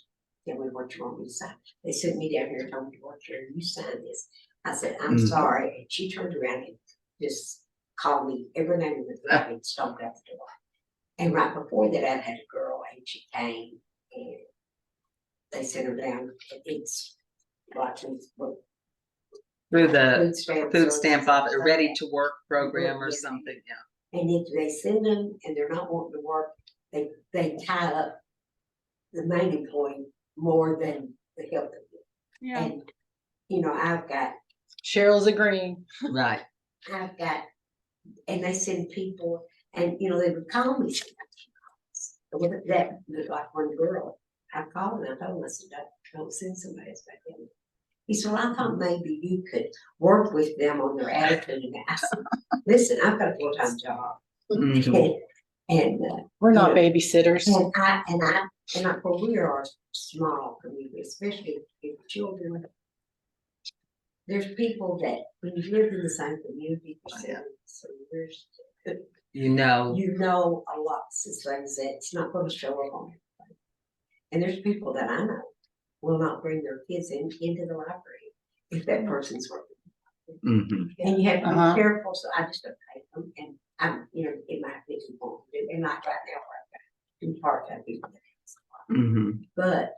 tell me what you want me to sign? They sent me down here and told me to work here, you sign this. I said, I'm Mhm. sorry, and she turned around and just called me every name in the book and stomped out the door. And right before that, I had a girl and she came and they sent her down, it's watching Through the food stamp. food service stamp and office, stuff ready like to work program or Yeah. something, yeah. that. And if they send them and they're not wanting to work, they tie up the main employee more than the help employee. And, you know, I've got, Cheryl's agreeing. Right. and they send people, and, you know, they would call me sometimes. With that, like one girl, I called and I told him, I said, don't send somebody else back in. He said, well, I thought maybe you could work with them on their attitude. And I said, listen, I've got a full-time job. Mhm. And, We're not Yeah. babysitters. and for we are a small community, especially if children. There's people that, when you live in the same community for 7 years, You know, you know a lot of things that it's not gonna show up on everybody. And there's people that I know will not bring their kids into the library if that person's working. mhm. And you have to Uh-huh. be careful, so I just don't take them, and I'm, you know, it might be important to do, and like right now where I've got 2 part-time people. Mhm. But,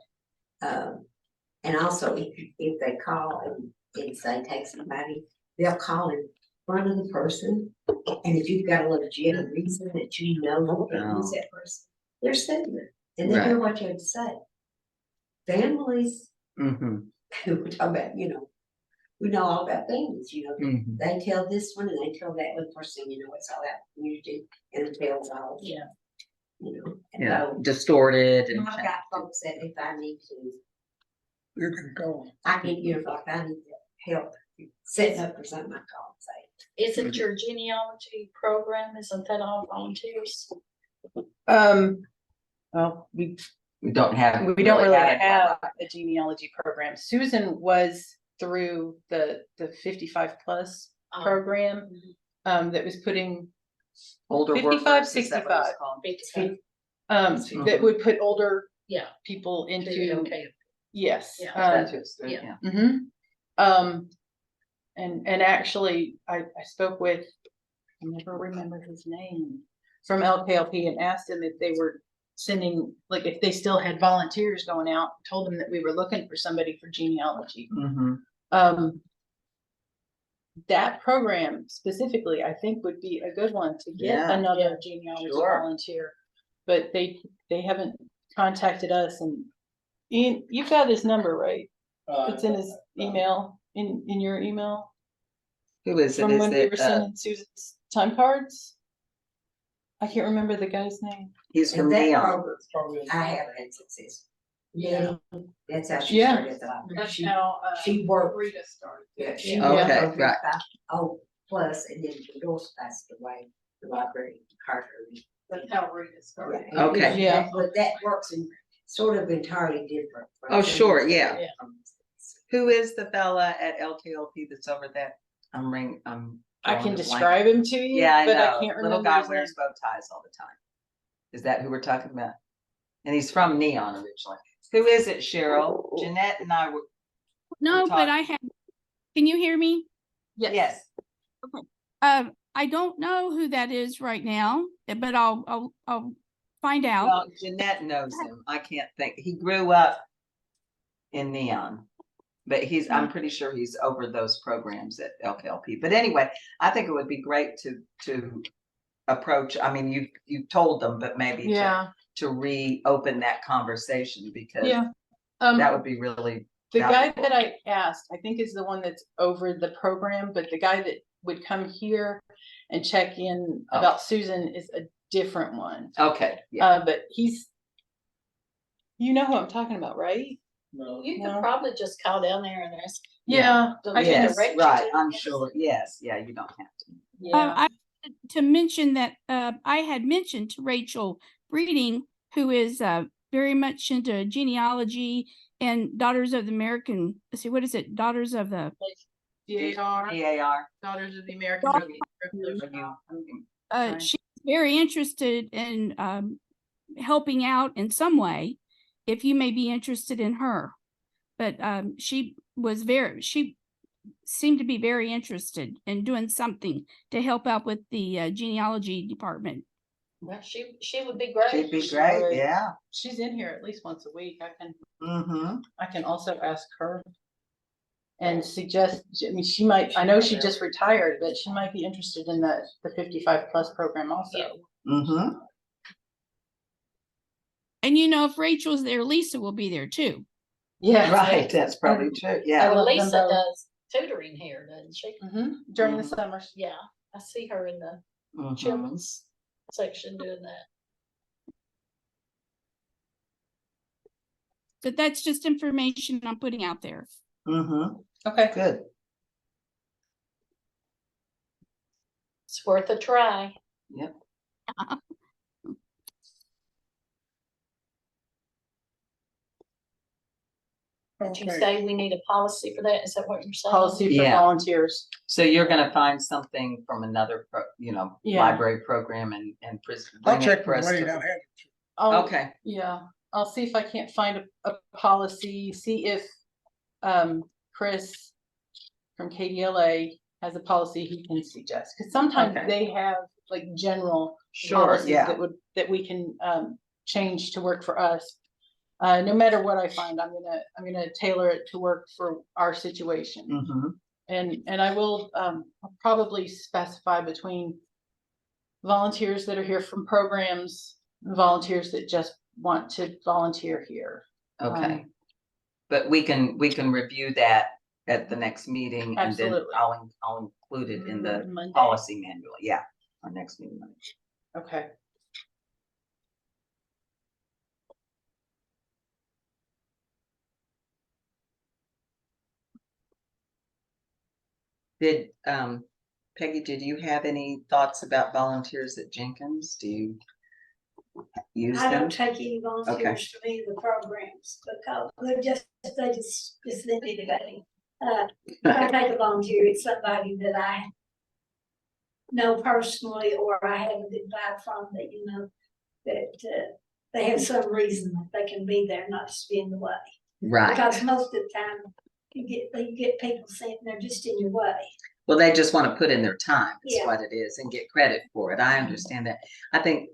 and also if they call and say, take somebody, they'll call in front of the person. And if you've got a legitimate reason that you know you can use that person, they're sitting there and they hear what you have to say. Families, Mhm. we're talking about, you know, we know all about families, you know, Mhm. they tell this one and they tell that one person, you know, it's all about community and it tells all, Yeah. you know. And Yeah, so, distorted and. I've got folks that if I need to, you can go. I can, you know, if I need help setting up for something, I call and say. Isn't your genealogy program, isn't that all volunteers? Well, We don't have. we don't really had it. have a genealogy program. Susan was through the 55 plus Oh. program, that was putting, Older 55, workers, is that what it's 65. called? 55. that would put older Yeah. people into, Okay. yes. Yeah. That's just, Yeah. yeah. And actually, I spoke with, I never remember his name, from LKLP and asked him if they were sending, like, if they still had volunteers going out, told them that we were looking for somebody for genealogy. Mhm. That program specifically, I think would be a good one to get Yeah. another genealogy Sure. volunteer. But they haven't contacted us, and Ian, you've got his number, right? It's in his email, in your email. Who is it? from Is when we it, were sending Susan's time cards. I can't remember the guy's name. he's And from that Neon. program, I have had success. Yeah, that's how she Yeah. started at the library. That's She, how, she worked. Rita started. Yeah, she Yeah. worked Okay, for right. 55 Oh, plus, and then Doris passed away, the library, Carter. That's how Rita started. Yeah, and, you know, Okay. Yeah. But that works in sort of entirely different. from Oh, some sure, of the- yeah. Yeah. Who is the fella at LTLP that's over there? I drawing can a blank. describe him to you, Yeah, I but I know. can't Little remember guy his wears name. bow ties all the time. Is that who we're talking about? And he's from Neon originally. Who is it, Cheryl? Jeanette and I were. No, but talk- I have, can you hear me? Yes. I don't know who that is right now, but I'll find out. Well, Jeanette knows him. I can't think. He grew up in Neon. But I'm pretty sure he's over those programs at LKLP. But anyway, I think it would be great to approach, I mean, you've told them, but maybe Yeah, to reopen that conversation because yeah. that would be really, The guy valuable. that I asked, I think is the one that's over the program, but the guy that would come here and check in Oh. about Susan is a different one. okay, yeah. But you know who I'm talking about, right? No. You No. could probably just call down there and ask. Yeah, I can Yes, direct you right, to I'm him. sure, yes, yeah, you don't have to. Yeah. I to mention that I had mentioned to Rachel Breeding, who is very much into genealogy and Daughters of the American. Let's see, what is it? Daughters of the DAR, PAR. Daughters of the American Daughters- Revolution. Right. she's very interested in helping out in some way, if you may be interested in her. But she seemed to be very interested in doing something to help out with the genealogy department. Well, she would be great. She'd be She great, would. yeah. She's in here at least once a week. Mm-hmm. I can also ask her and suggest, I mean, I know she just retired, but she might be interested in the 55+ program also. Yeah. Mm-hmm. And if Rachel's there, Lisa will be there too. Yeah. Right, that's probably true, yeah. love Well, them Lisa both. does tutoring here, doesn't she? During the Mhm. summers. Yeah, I see her in the Mhm. children's section doing that. So that's just information I'm putting out there. Mhm. Okay. Good. It's worth a try. Yep. Did you Okay. say we need a policy for that? Is that what you're saying? Policy for Yeah. volunteers. So you're gonna find something from another, Yeah. library program and I'll bring check it for with us Wade. to. I'll have Okay, Yeah, I'll see if I can't find a policy, see if Chris from KDLA has a policy he can suggest. Because sometimes Okay. they have like general Sure, policies yeah. that we can change to work for us. No matter what I find, I'm gonna tailor it to work for our situation. Mhm. And I will I'll probably specify between volunteers that are here from programs, and volunteers that just want to volunteer here. Okay. But we can review that at the next meeting and then Absolutely. I'll include it in the Monday. policy manual, yeah, our next meeting. Monday. Okay. Did, Peggy, did you have any thoughts about volunteers at Jenkins? Do you use I them? don't take any volunteers from any of the programs because they just anybody. If I take a volunteer, it's somebody that I know personally or I have a good vibe from that, that they have some reason that they can be there, not just be in the way. Right. Because most of the time, you get people saying they're just in your way. Well, they just want to put in their time, is Yeah. what it is, and get credit for it. I understand that. I think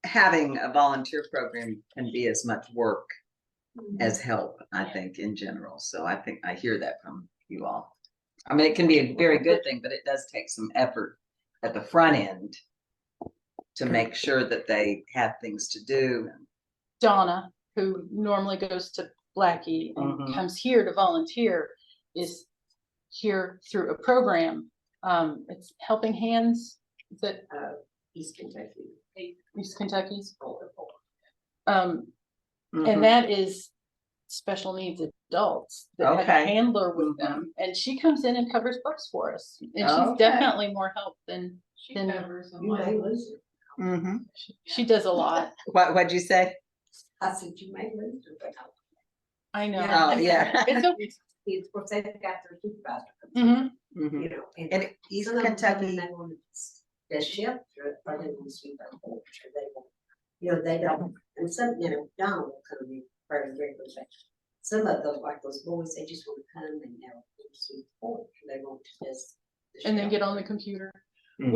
having a volunteer program can be as much work as help, I think, in general. So I think I hear that from you all. I mean, it can be a very good thing, but it does take some effort at the front end to make sure that they have things to do. Donna, who normally goes to Blackie and Mhm. comes here to volunteer, is here through a program. It's Helping Hands, is it East Kentucky. East Kentucky's? Mhm. And that is special needs adults that have a Okay. handler with Mhm. them, and she comes in and covers books for us. And she's Okay. definitely more help than You may lose it. Mhm. she does a lot. What'd you say? I said, you may lose it, but I know. Yeah. Oh, yeah. It's okay. it's what they've got their supervisor. Mhm. Mhm. You know. And East some of them come in, Kentucky, They want the shift, or they want to sweep their porch, or they want, you know, they don't, and some, you know, Don will come in very regularly. Some of those, like those boys, they just want to come and they'll sweep the porch, they want to just. And then get on the computer. Mhm.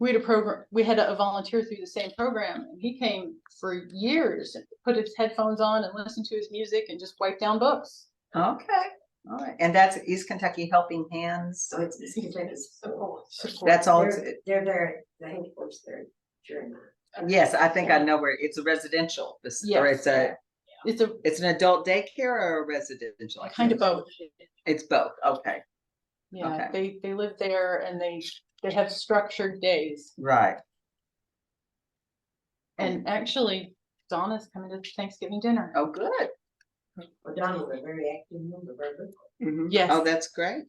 We had a program, we had a volunteer through the same program, and he came for years and put his headphones on and listened to his music and just wiped down books. okay, all right, and that's East Kentucky Helping Hands. So it's Kentucky. Support. That's all. They're there, the head course there during that. Yes, I think I know where it's a residential, or Yes. it's It's an adult daycare or a residential. a kind of both. It's both. Okay, Yeah, they live there and they have structured days. right. And actually, Donna's coming to Thanksgiving dinner. Oh, good. Well, Donna's a very active member, very good. Mhm. Yes. Oh, that's great.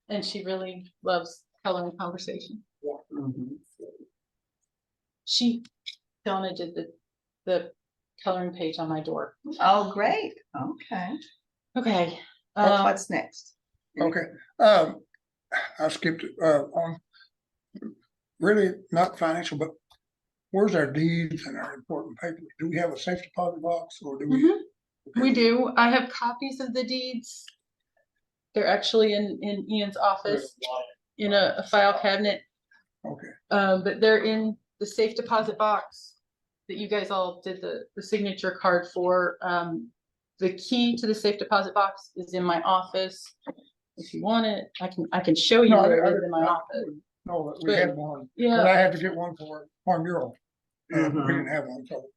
And she really loves color and conversation. Mhm. Donna did the coloring page on my door. Oh, great. Okay. Okay. What's next? Okay, I skipped, on, really not financial, but where's our deeds and our important papers? Do we have a safe deposit box or do we? Mhm. We do. I have copies of the deeds. They're actually in Ian's office in a file cabinet. Okay, But they're in the safe deposit box that you guys all did the signature card for. The key to the safe deposit box is in my office. If you want it, I can show you No, where it is in my office. no, we had one, but Yeah, I had to get one for our mural. We Mhm. didn't have one, so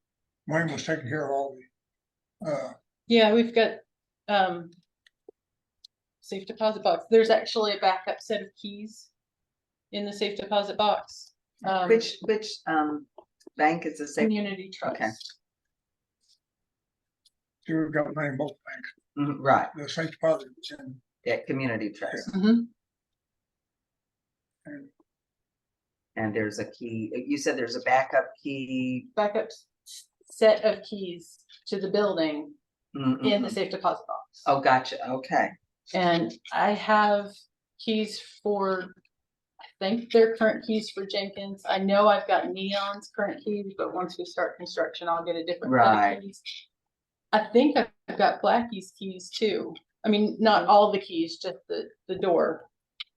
Wayne was taking care of all the, yeah, we've got safe deposit box. There's actually a backup set of keys in the safe deposit box. Which bank is the safe? Community trust. Okay. you've got the name both banks, Mhm, right, the safe deposit was in, yeah, Community Trust. Mhm. and And there's a key, you said there's a backup key. Backup set of keys to the building in the Mhm. safe deposit box. Oh, gotcha, okay. And I have keys for, I think they're current keys for Jenkins. I know I've got Neon's current keys, but once we start construction, I'll get a different set Right. of keys. I think I've got Blackie's keys too. I mean, not all the keys, just the door.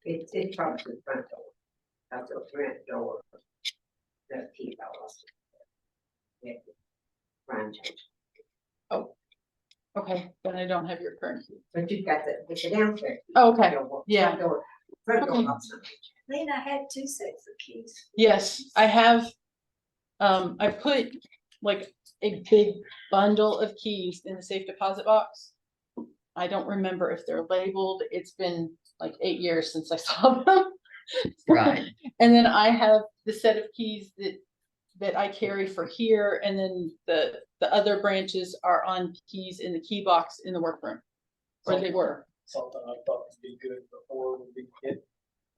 It's probably the front door. That's the front door. The key I lost. Yeah. Ryan changed. Okay, then I don't have your current key. But you've got the downstairs. key. Oh, okay. Front door- Yeah. Front door Okay. locks not changed. Then I had two sets of keys. Yes, I have, I put like a big bundle of keys in the safe deposit box. I don't remember if they're labeled. It's been like 8 years since I saw them. Right. And then I have the set of keys that I carry for here, and then the other branches are on keys in the key box in the workroom, where they were. Something I thought would be good before would be get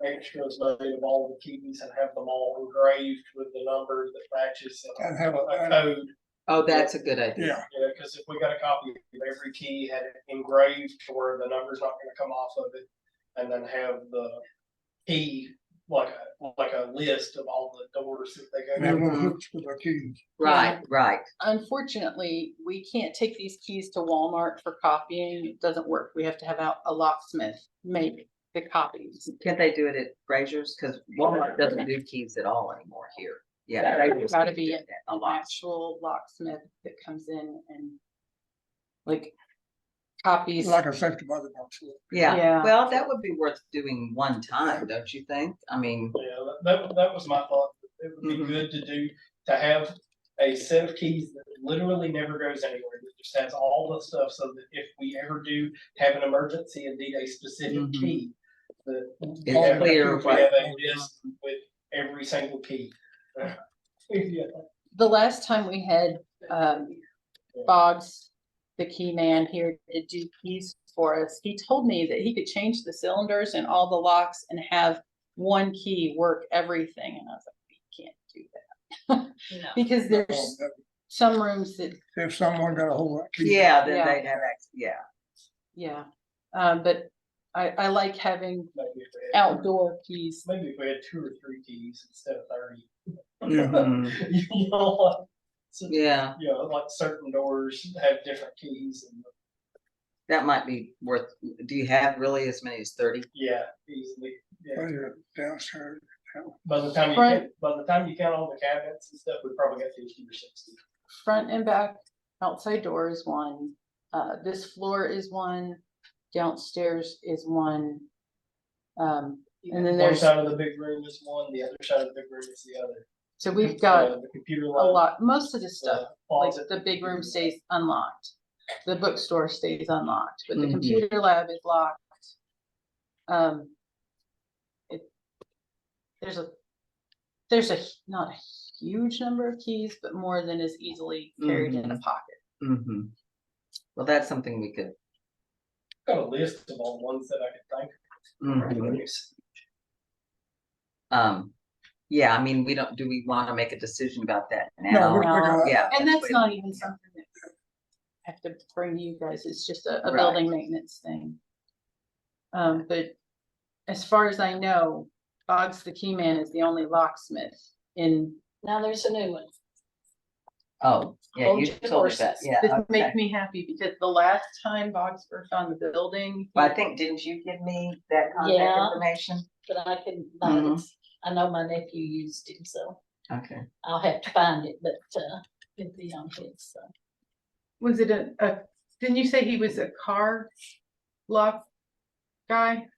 extras made of all the keys and have them all engraved with the number that matches And have a a- code. Oh, that's a good idea. yeah, Yeah, because if we got a copy of every key, had it engraved to where the number's not gonna come off of it, and then have the key like a list of all the doors that they and go have to. little Mhm. hooks for the keys. Right, right. Unfortunately, we can't take these keys to Walmart for copying. It doesn't work. We have to have a locksmith make the copies. Can't they do it at Frazier's? Cause Walmart doesn't do keys at all anymore here. Yeah. There's gotta be a an lot. actual locksmith that comes in and like copies. Like a safe deposit box. Yeah, Yeah. well, that would be worth doing one time, don't you think? I mean, Yeah, that was my thought. It would be Mhm. good to have a set of keys that literally never goes anywhere, that just has all the stuff so that if we ever do have an emergency and need a specific Mhm. key, that It's we have clear we what- have a list with every single key. Yeah. The last time we had, Boggs, the key man here to do keys for us, he told me that he could change the cylinders and all the locks and have one key work everything. And I was like, we can't do that. No. Because there's some rooms that, If someone got a hold of that key. Yeah, then Yeah. they'd have access, yeah. yeah. But I like having Maybe if we had- outdoor keys. Maybe if we had 2 or 3 keys instead of 30. Mhm. You know, like, Yeah, you know, like certain doors have different keys and that might be worth, do you have really as many as 30? yeah, easily. Oh, Yeah. you're downstairs. By the time Front- you count all the cabinets and stuff, we probably got 50 or 60. Front and back, outside door is one. This floor is one. Downstairs is one. And then One there's, side of the big room is one, the other side of the big room is the other. so we've got The computer a lab, lot, most of the the stuff, like closet. the big room stays unlocked. The bookstore stays unlocked, but the Mhm. computer lab is locked. There's a, not a huge number of keys, but more than is easily carried in a pocket. Mm-hmm. Well, that's something we could. Got a list of all the ones that I could think Mhm. of. Yeah, I mean, do we want to make a decision about that No, now? we're figuring out. Yeah. And let's that's wait. not even something that I have to bring to you guys, it's just a Right. building maintenance thing. But as far as I know, Boggs the key man is the only locksmith in, Now there's a new one. Oh, yeah, Hold you your told me that, horses. yeah, this okay. makes me happy because the last time Boggs worked on the building. Well, I think, didn't you give me that contact Yeah. information? But I can, Mhm. I know my nephew used him, so Okay. I'll have to find it, but, it'd be on his, so. Was it didn't you say he was a car lock guy?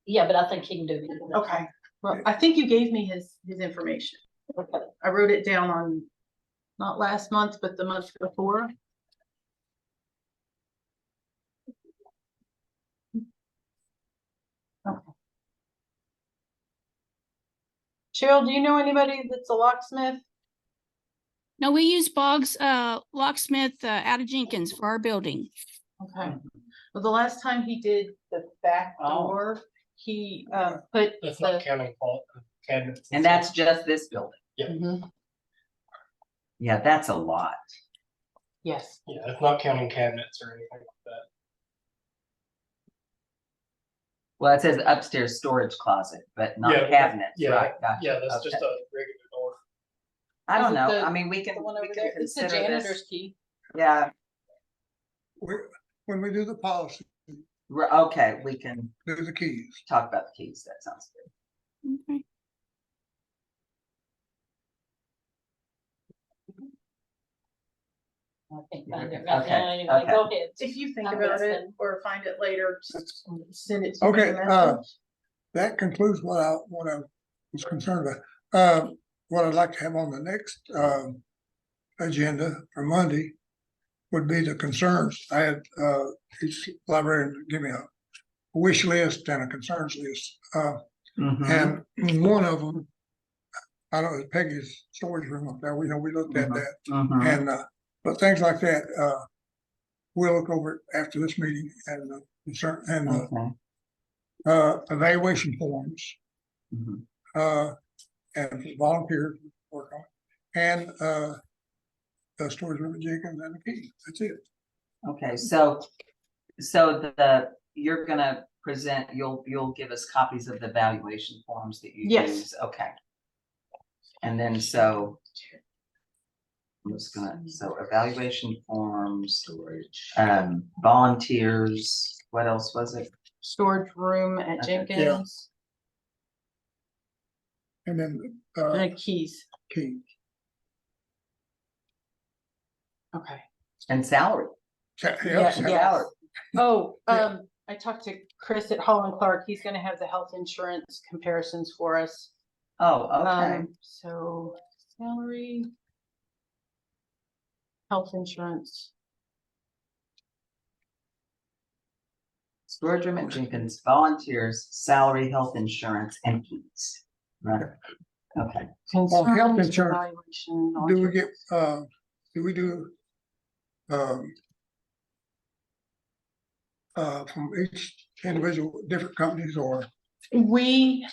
Yeah, but I think he can do it. Okay, well, I think you gave me his information. I wrote it down on, not last month, but the month before. Okay. Cheryl, do you know anybody that's a locksmith? No, we use Boggs locksmith out of Jenkins for our building. Okay, well, the last time he did the back Oh. door, he put That's not the. counting cabinets. And that's just this building. Mhm. Yeah, that's a lot. Yes, Yeah, it's not counting cabinets or anything like that. Well, it says upstairs storage closet, but not Yeah, cabinets, yeah, right? Gotcha, Yeah, that's okay. just a regular door. I don't Is it know, the- I mean, we can, the one we over can there, it's the consider janitor's this. key. Yeah, When we do the policy, okay, we can do the keys. talk about the keys, that sounds good. Okay. I can't find it right Okay, now, anyway, go ahead. If you think I'm about it listening. or find it later, just send it to me. Okay, in a message. That concludes what I was concerned about. What I'd like to have on the next agenda for Monday would be the concerns. I had each librarian give me a wish list and a concerns list. Mhm. And one of them, I don't know, Peggy's storage room up there, we looked at that. Mhm. And, but things like that, we'll look over it after this meeting and Okay. Evaluation forms, Mhm. and volunteers work on it. And, the storage room at Jenkins and the key, that's it. Okay, so you're gonna present, you'll give us copies of the evaluation forms that you Yes. use, okay. And then so. I'm just gonna, so evaluation forms, volunteers, what else was it? Storage room at Okay. Jenkins, And then, and keys. key. Okay. And salary. Yeah, Salary. yes. Oh, Yeah. I talked to Chris at Holland Clark. He's gonna have the health insurance comparisons for us. Oh, okay, So salary. Health insurance. Georgia Jenkins volunteers, salary, health insurance, and fees. Right, okay. health Concerns, insurance, evaluation, do we volunteer- get, do we do, from each individual, different companies or? We,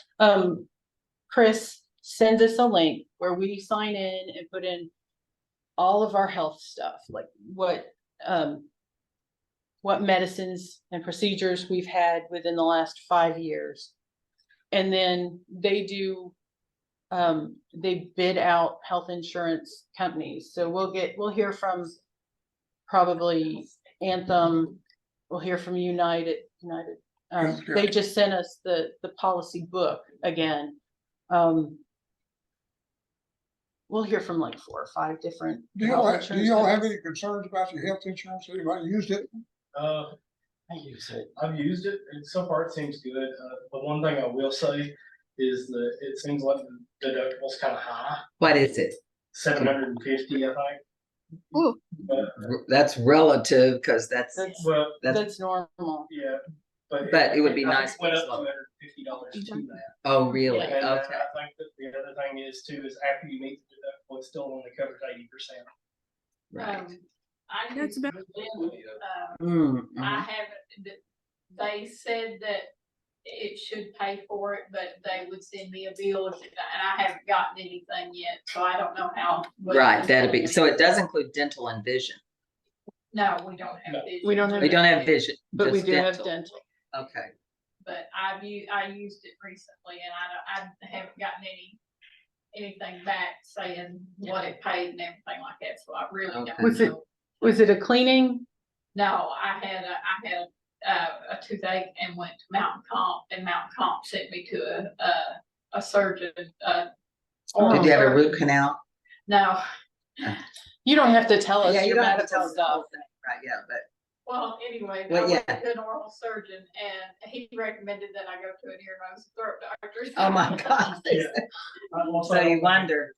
Chris sends us a link where we sign in and put in all of our health stuff, like what medicines and procedures we've had within the last 5 years. And then they do, they bid out health insurance companies. So we'll hear from probably Anthem, we'll hear from United. Healthcare. They just sent us the policy book again. We'll hear from like 4 or 5 different. Do y'all have any concerns about your health insurance? Anybody used it? I use it. I've used it, and so far it seems good. The one thing I will say is that it seems like the deductible's kind of high, What is it? 750, I think. Ooh. But, That's relative, because that's, well, That's normal. yeah, but. But it would be I think nice it Went if up it's lower. $250 to that. oh, really? And then Okay, I think that the other thing is too, is after you meet the deductible, it still only covers 80%. right. I That's used about- with them, Mm, I mhm. haven't, they said that it should pay for it, but they would send me a bill, and I haven't gotten anything yet, so I don't know how. what Right, it's that'd be, gonna so it does include dental and vision. No, we don't No. have vision. We don't have- We don't have vision, But we just do have dental. dental. Okay, But I used it recently, and I haven't gotten anything back saying what it paid and everything like that, so I really Okay. don't Was it- know. Was it a cleaning? No, I had a toothache and went to Mountain Comp, and Mountain Comp sent me to a surgeon, did you have a root canal? No, You don't have to tell us Yeah, you your don't have to medical tell us the whole stuff. thing, right, yeah, but, well, anyway, I Well, went yeah. to an oral surgeon, and he recommended that I go to an ear, nose, and throat doctor. oh my God. Yeah. I also So don't you think wonder,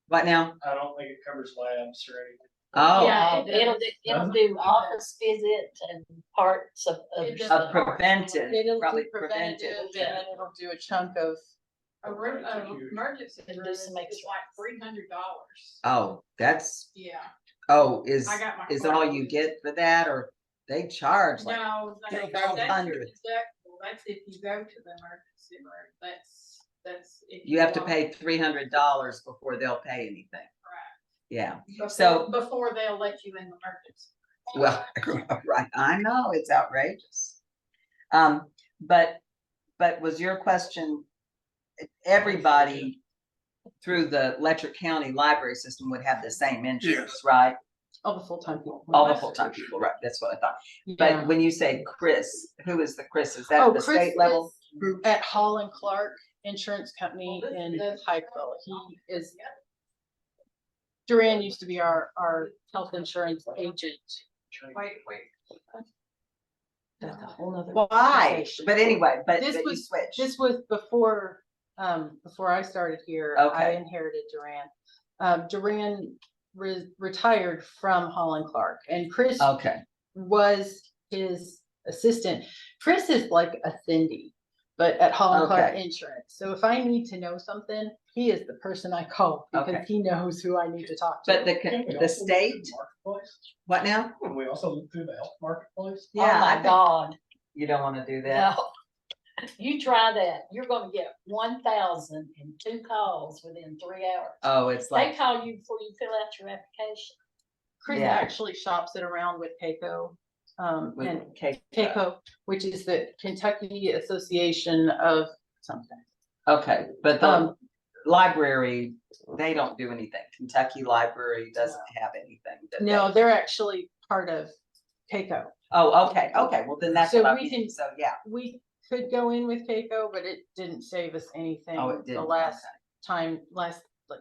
what now? I don't think it covers labs or anything. Oh, Yeah, it It'll do office visit and parts of It does. a preventive, It'll probably do preventive. preventative, and then it'll do a chunk of, emergency And do room some is extra. like $300. Oh, that's, Yeah, oh, I got my is card. all you get for that, or they charge like, no, that's your 1,200. deductible, that's if you go to the emergency room, that's. If you have to walk. pay $300 before they'll pay anything, Right. yeah. Before- So- Before they'll let you in the emergency. Well, right, I know, it's outrageous. But was your question, everybody through the Letcher County Library System would have the same insurance, Yes. right? all the full-time people. All the full-time people, right, that's what I thought. Yeah. But when you say Chris, who is the Chris? Is that Oh, the Chris state level? is At Hall and Clark Insurance Company in Pikeville. He is. Duran used to be our health insurance agent. Wait. That's a whole nother. Why? conversation. But anyway, but This you was- switched. This was before I started here. I Okay. inherited Duran. Duran retired from Hall and Clark, and Chris Okay, was his assistant. Chris is like a Cindy, but at Hall and Clark Okay. Insurance. So if I need to know something, he is the person I call because Okay. he knows who I need to talk to. but the state, Marketplace? what now? Can we also look through the health marketplace? Yeah, Oh I my think God, you don't wanna do that. no. You try that, you're gonna get 1,002 calls within 3 hours. Oh, it's They like, call you before you fill out your application. Chris yeah. actually shops it around with Keiko. And with cake. Keiko, which is the Kentucky Association of something. Okay, but the Um, library, they don't do anything. Kentucky Library doesn't have anything. that No, they- they're actually part of Keiko. Oh, okay, well then that's So what I we mean, can- so yeah. We could go in with Keiko, but it didn't save us anything. Oh, it The didn't, last okay. time, like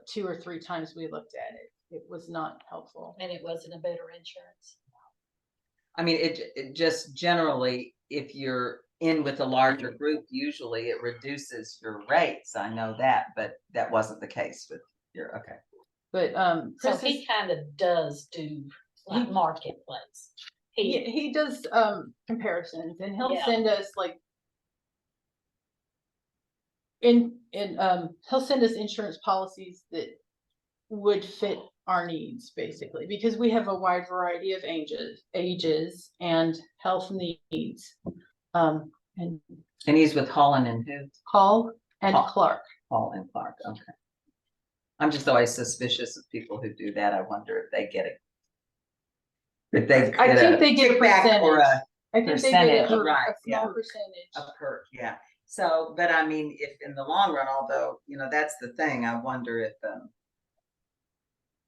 2 or 3 times we looked at it, it was not helpful. And it wasn't a better insurance. I mean, it just generally, if you're in with a larger group, usually it reduces your rates. I know that, but that wasn't the case with your, okay. But So Chris he is, kind of does do like marketplace. He does comparisons, and he'll Yeah. send us like he'll send us insurance policies that would fit our needs, basically, because we have a wide variety of ages and health needs. And And he's with Holland and who? Hall and Hall. Clark. Hall and Clark, okay. I'm just always suspicious of people who do that. I wonder if they get it. If they I get think a they get a kickback or percentage. a I think they get percentage, a right, yeah. small percentage. perk, yeah. So, but I mean, if in the long run, although, you know, that's the thing, I wonder if,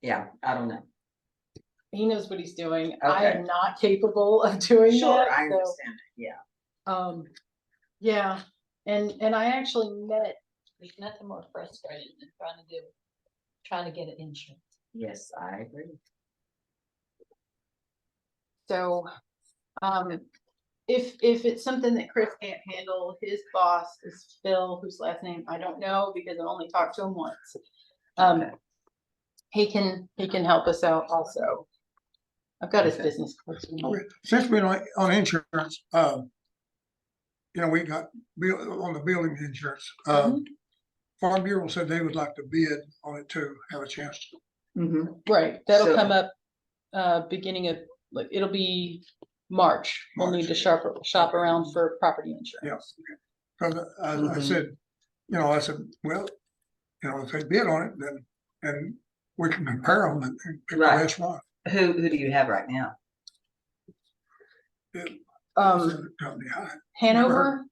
yeah, I don't know. He knows what he's doing. I Okay. am not capable of doing Sure, that. I so, understand, yeah. Yeah, and I actually met. There's nothing more frustrating than trying to get an insurance. Yes, I agree. So, if it's something that Chris can't handle, his boss is Phil, whose last name I don't know because I only talked to him once. Okay. He can help us out also. I've got his Okay. business card. somewhere. Since we're on insurance, you know, we got on the building insurance. Mhm. Farm Bureau said they would like to bid on it too, have a chance to. Right, that'll So- come up, beginning of, like, it'll be March. We'll need to shop around for property insurance. Cause I Mhm. said, I said, well, if they bid on it, then, and we can compare them and pick the Right. best one. Who do you have right now? Company high. Hanover,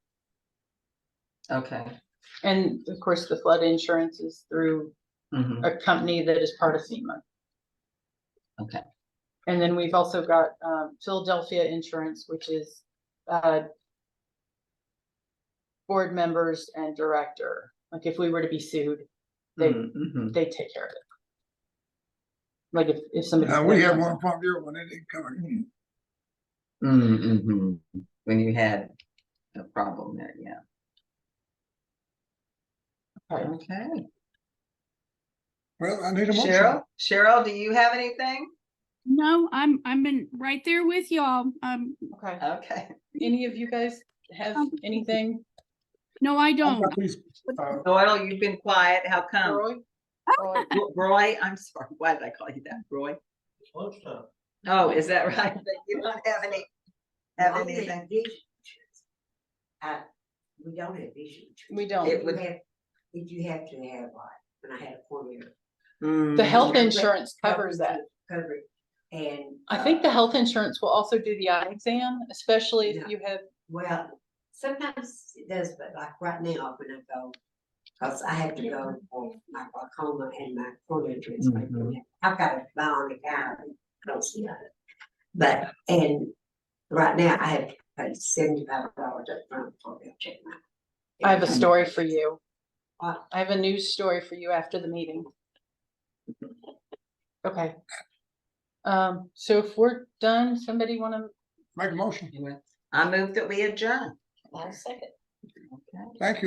Okay. and of course, the flood insurance is through Mhm. a company that is part of FEMA. Okay. And then we've also got Philadelphia Insurance, which is board members and director. Like if we were to be sued, they Mhm. they take care of it. Like if somebody. We had one Farm Bureau when it didn't cover it. Mhm. When you had a problem there, yeah. Okay. Well, I need a motion. Cheryl, do you have anything? No, I'm in right there with y'all. Okay. Okay. Any of you guys have anything? No, I I've don't. got these, Doyle, you've been quiet. How come? Roy? Roy, I'm sorry. Why did I call you that? Roy? It's lunchtime. Oh, is that right? You don't have anything? Vision insurance. We don't have vision insurance. We don't. It would- Did you have to have like, when I had a cornea? The health Yeah, insurance covers that. Cover it, and. I think the health insurance will also do the eye exam, especially if Yeah. you have. Well, sometimes it does, but like right now, when I go, cause I have to go for my glaucoma and my cornea transplant. Mhm. I've got a bionic eye, I don't see it. But, and right now I have to pay $75 up front for they'll check my. I have a story for you. What? I have a news story for you after the meeting. Okay. So if we're done, somebody wanna, make a motion. I moved that we adjourn. I'll second. Okay. Thank you.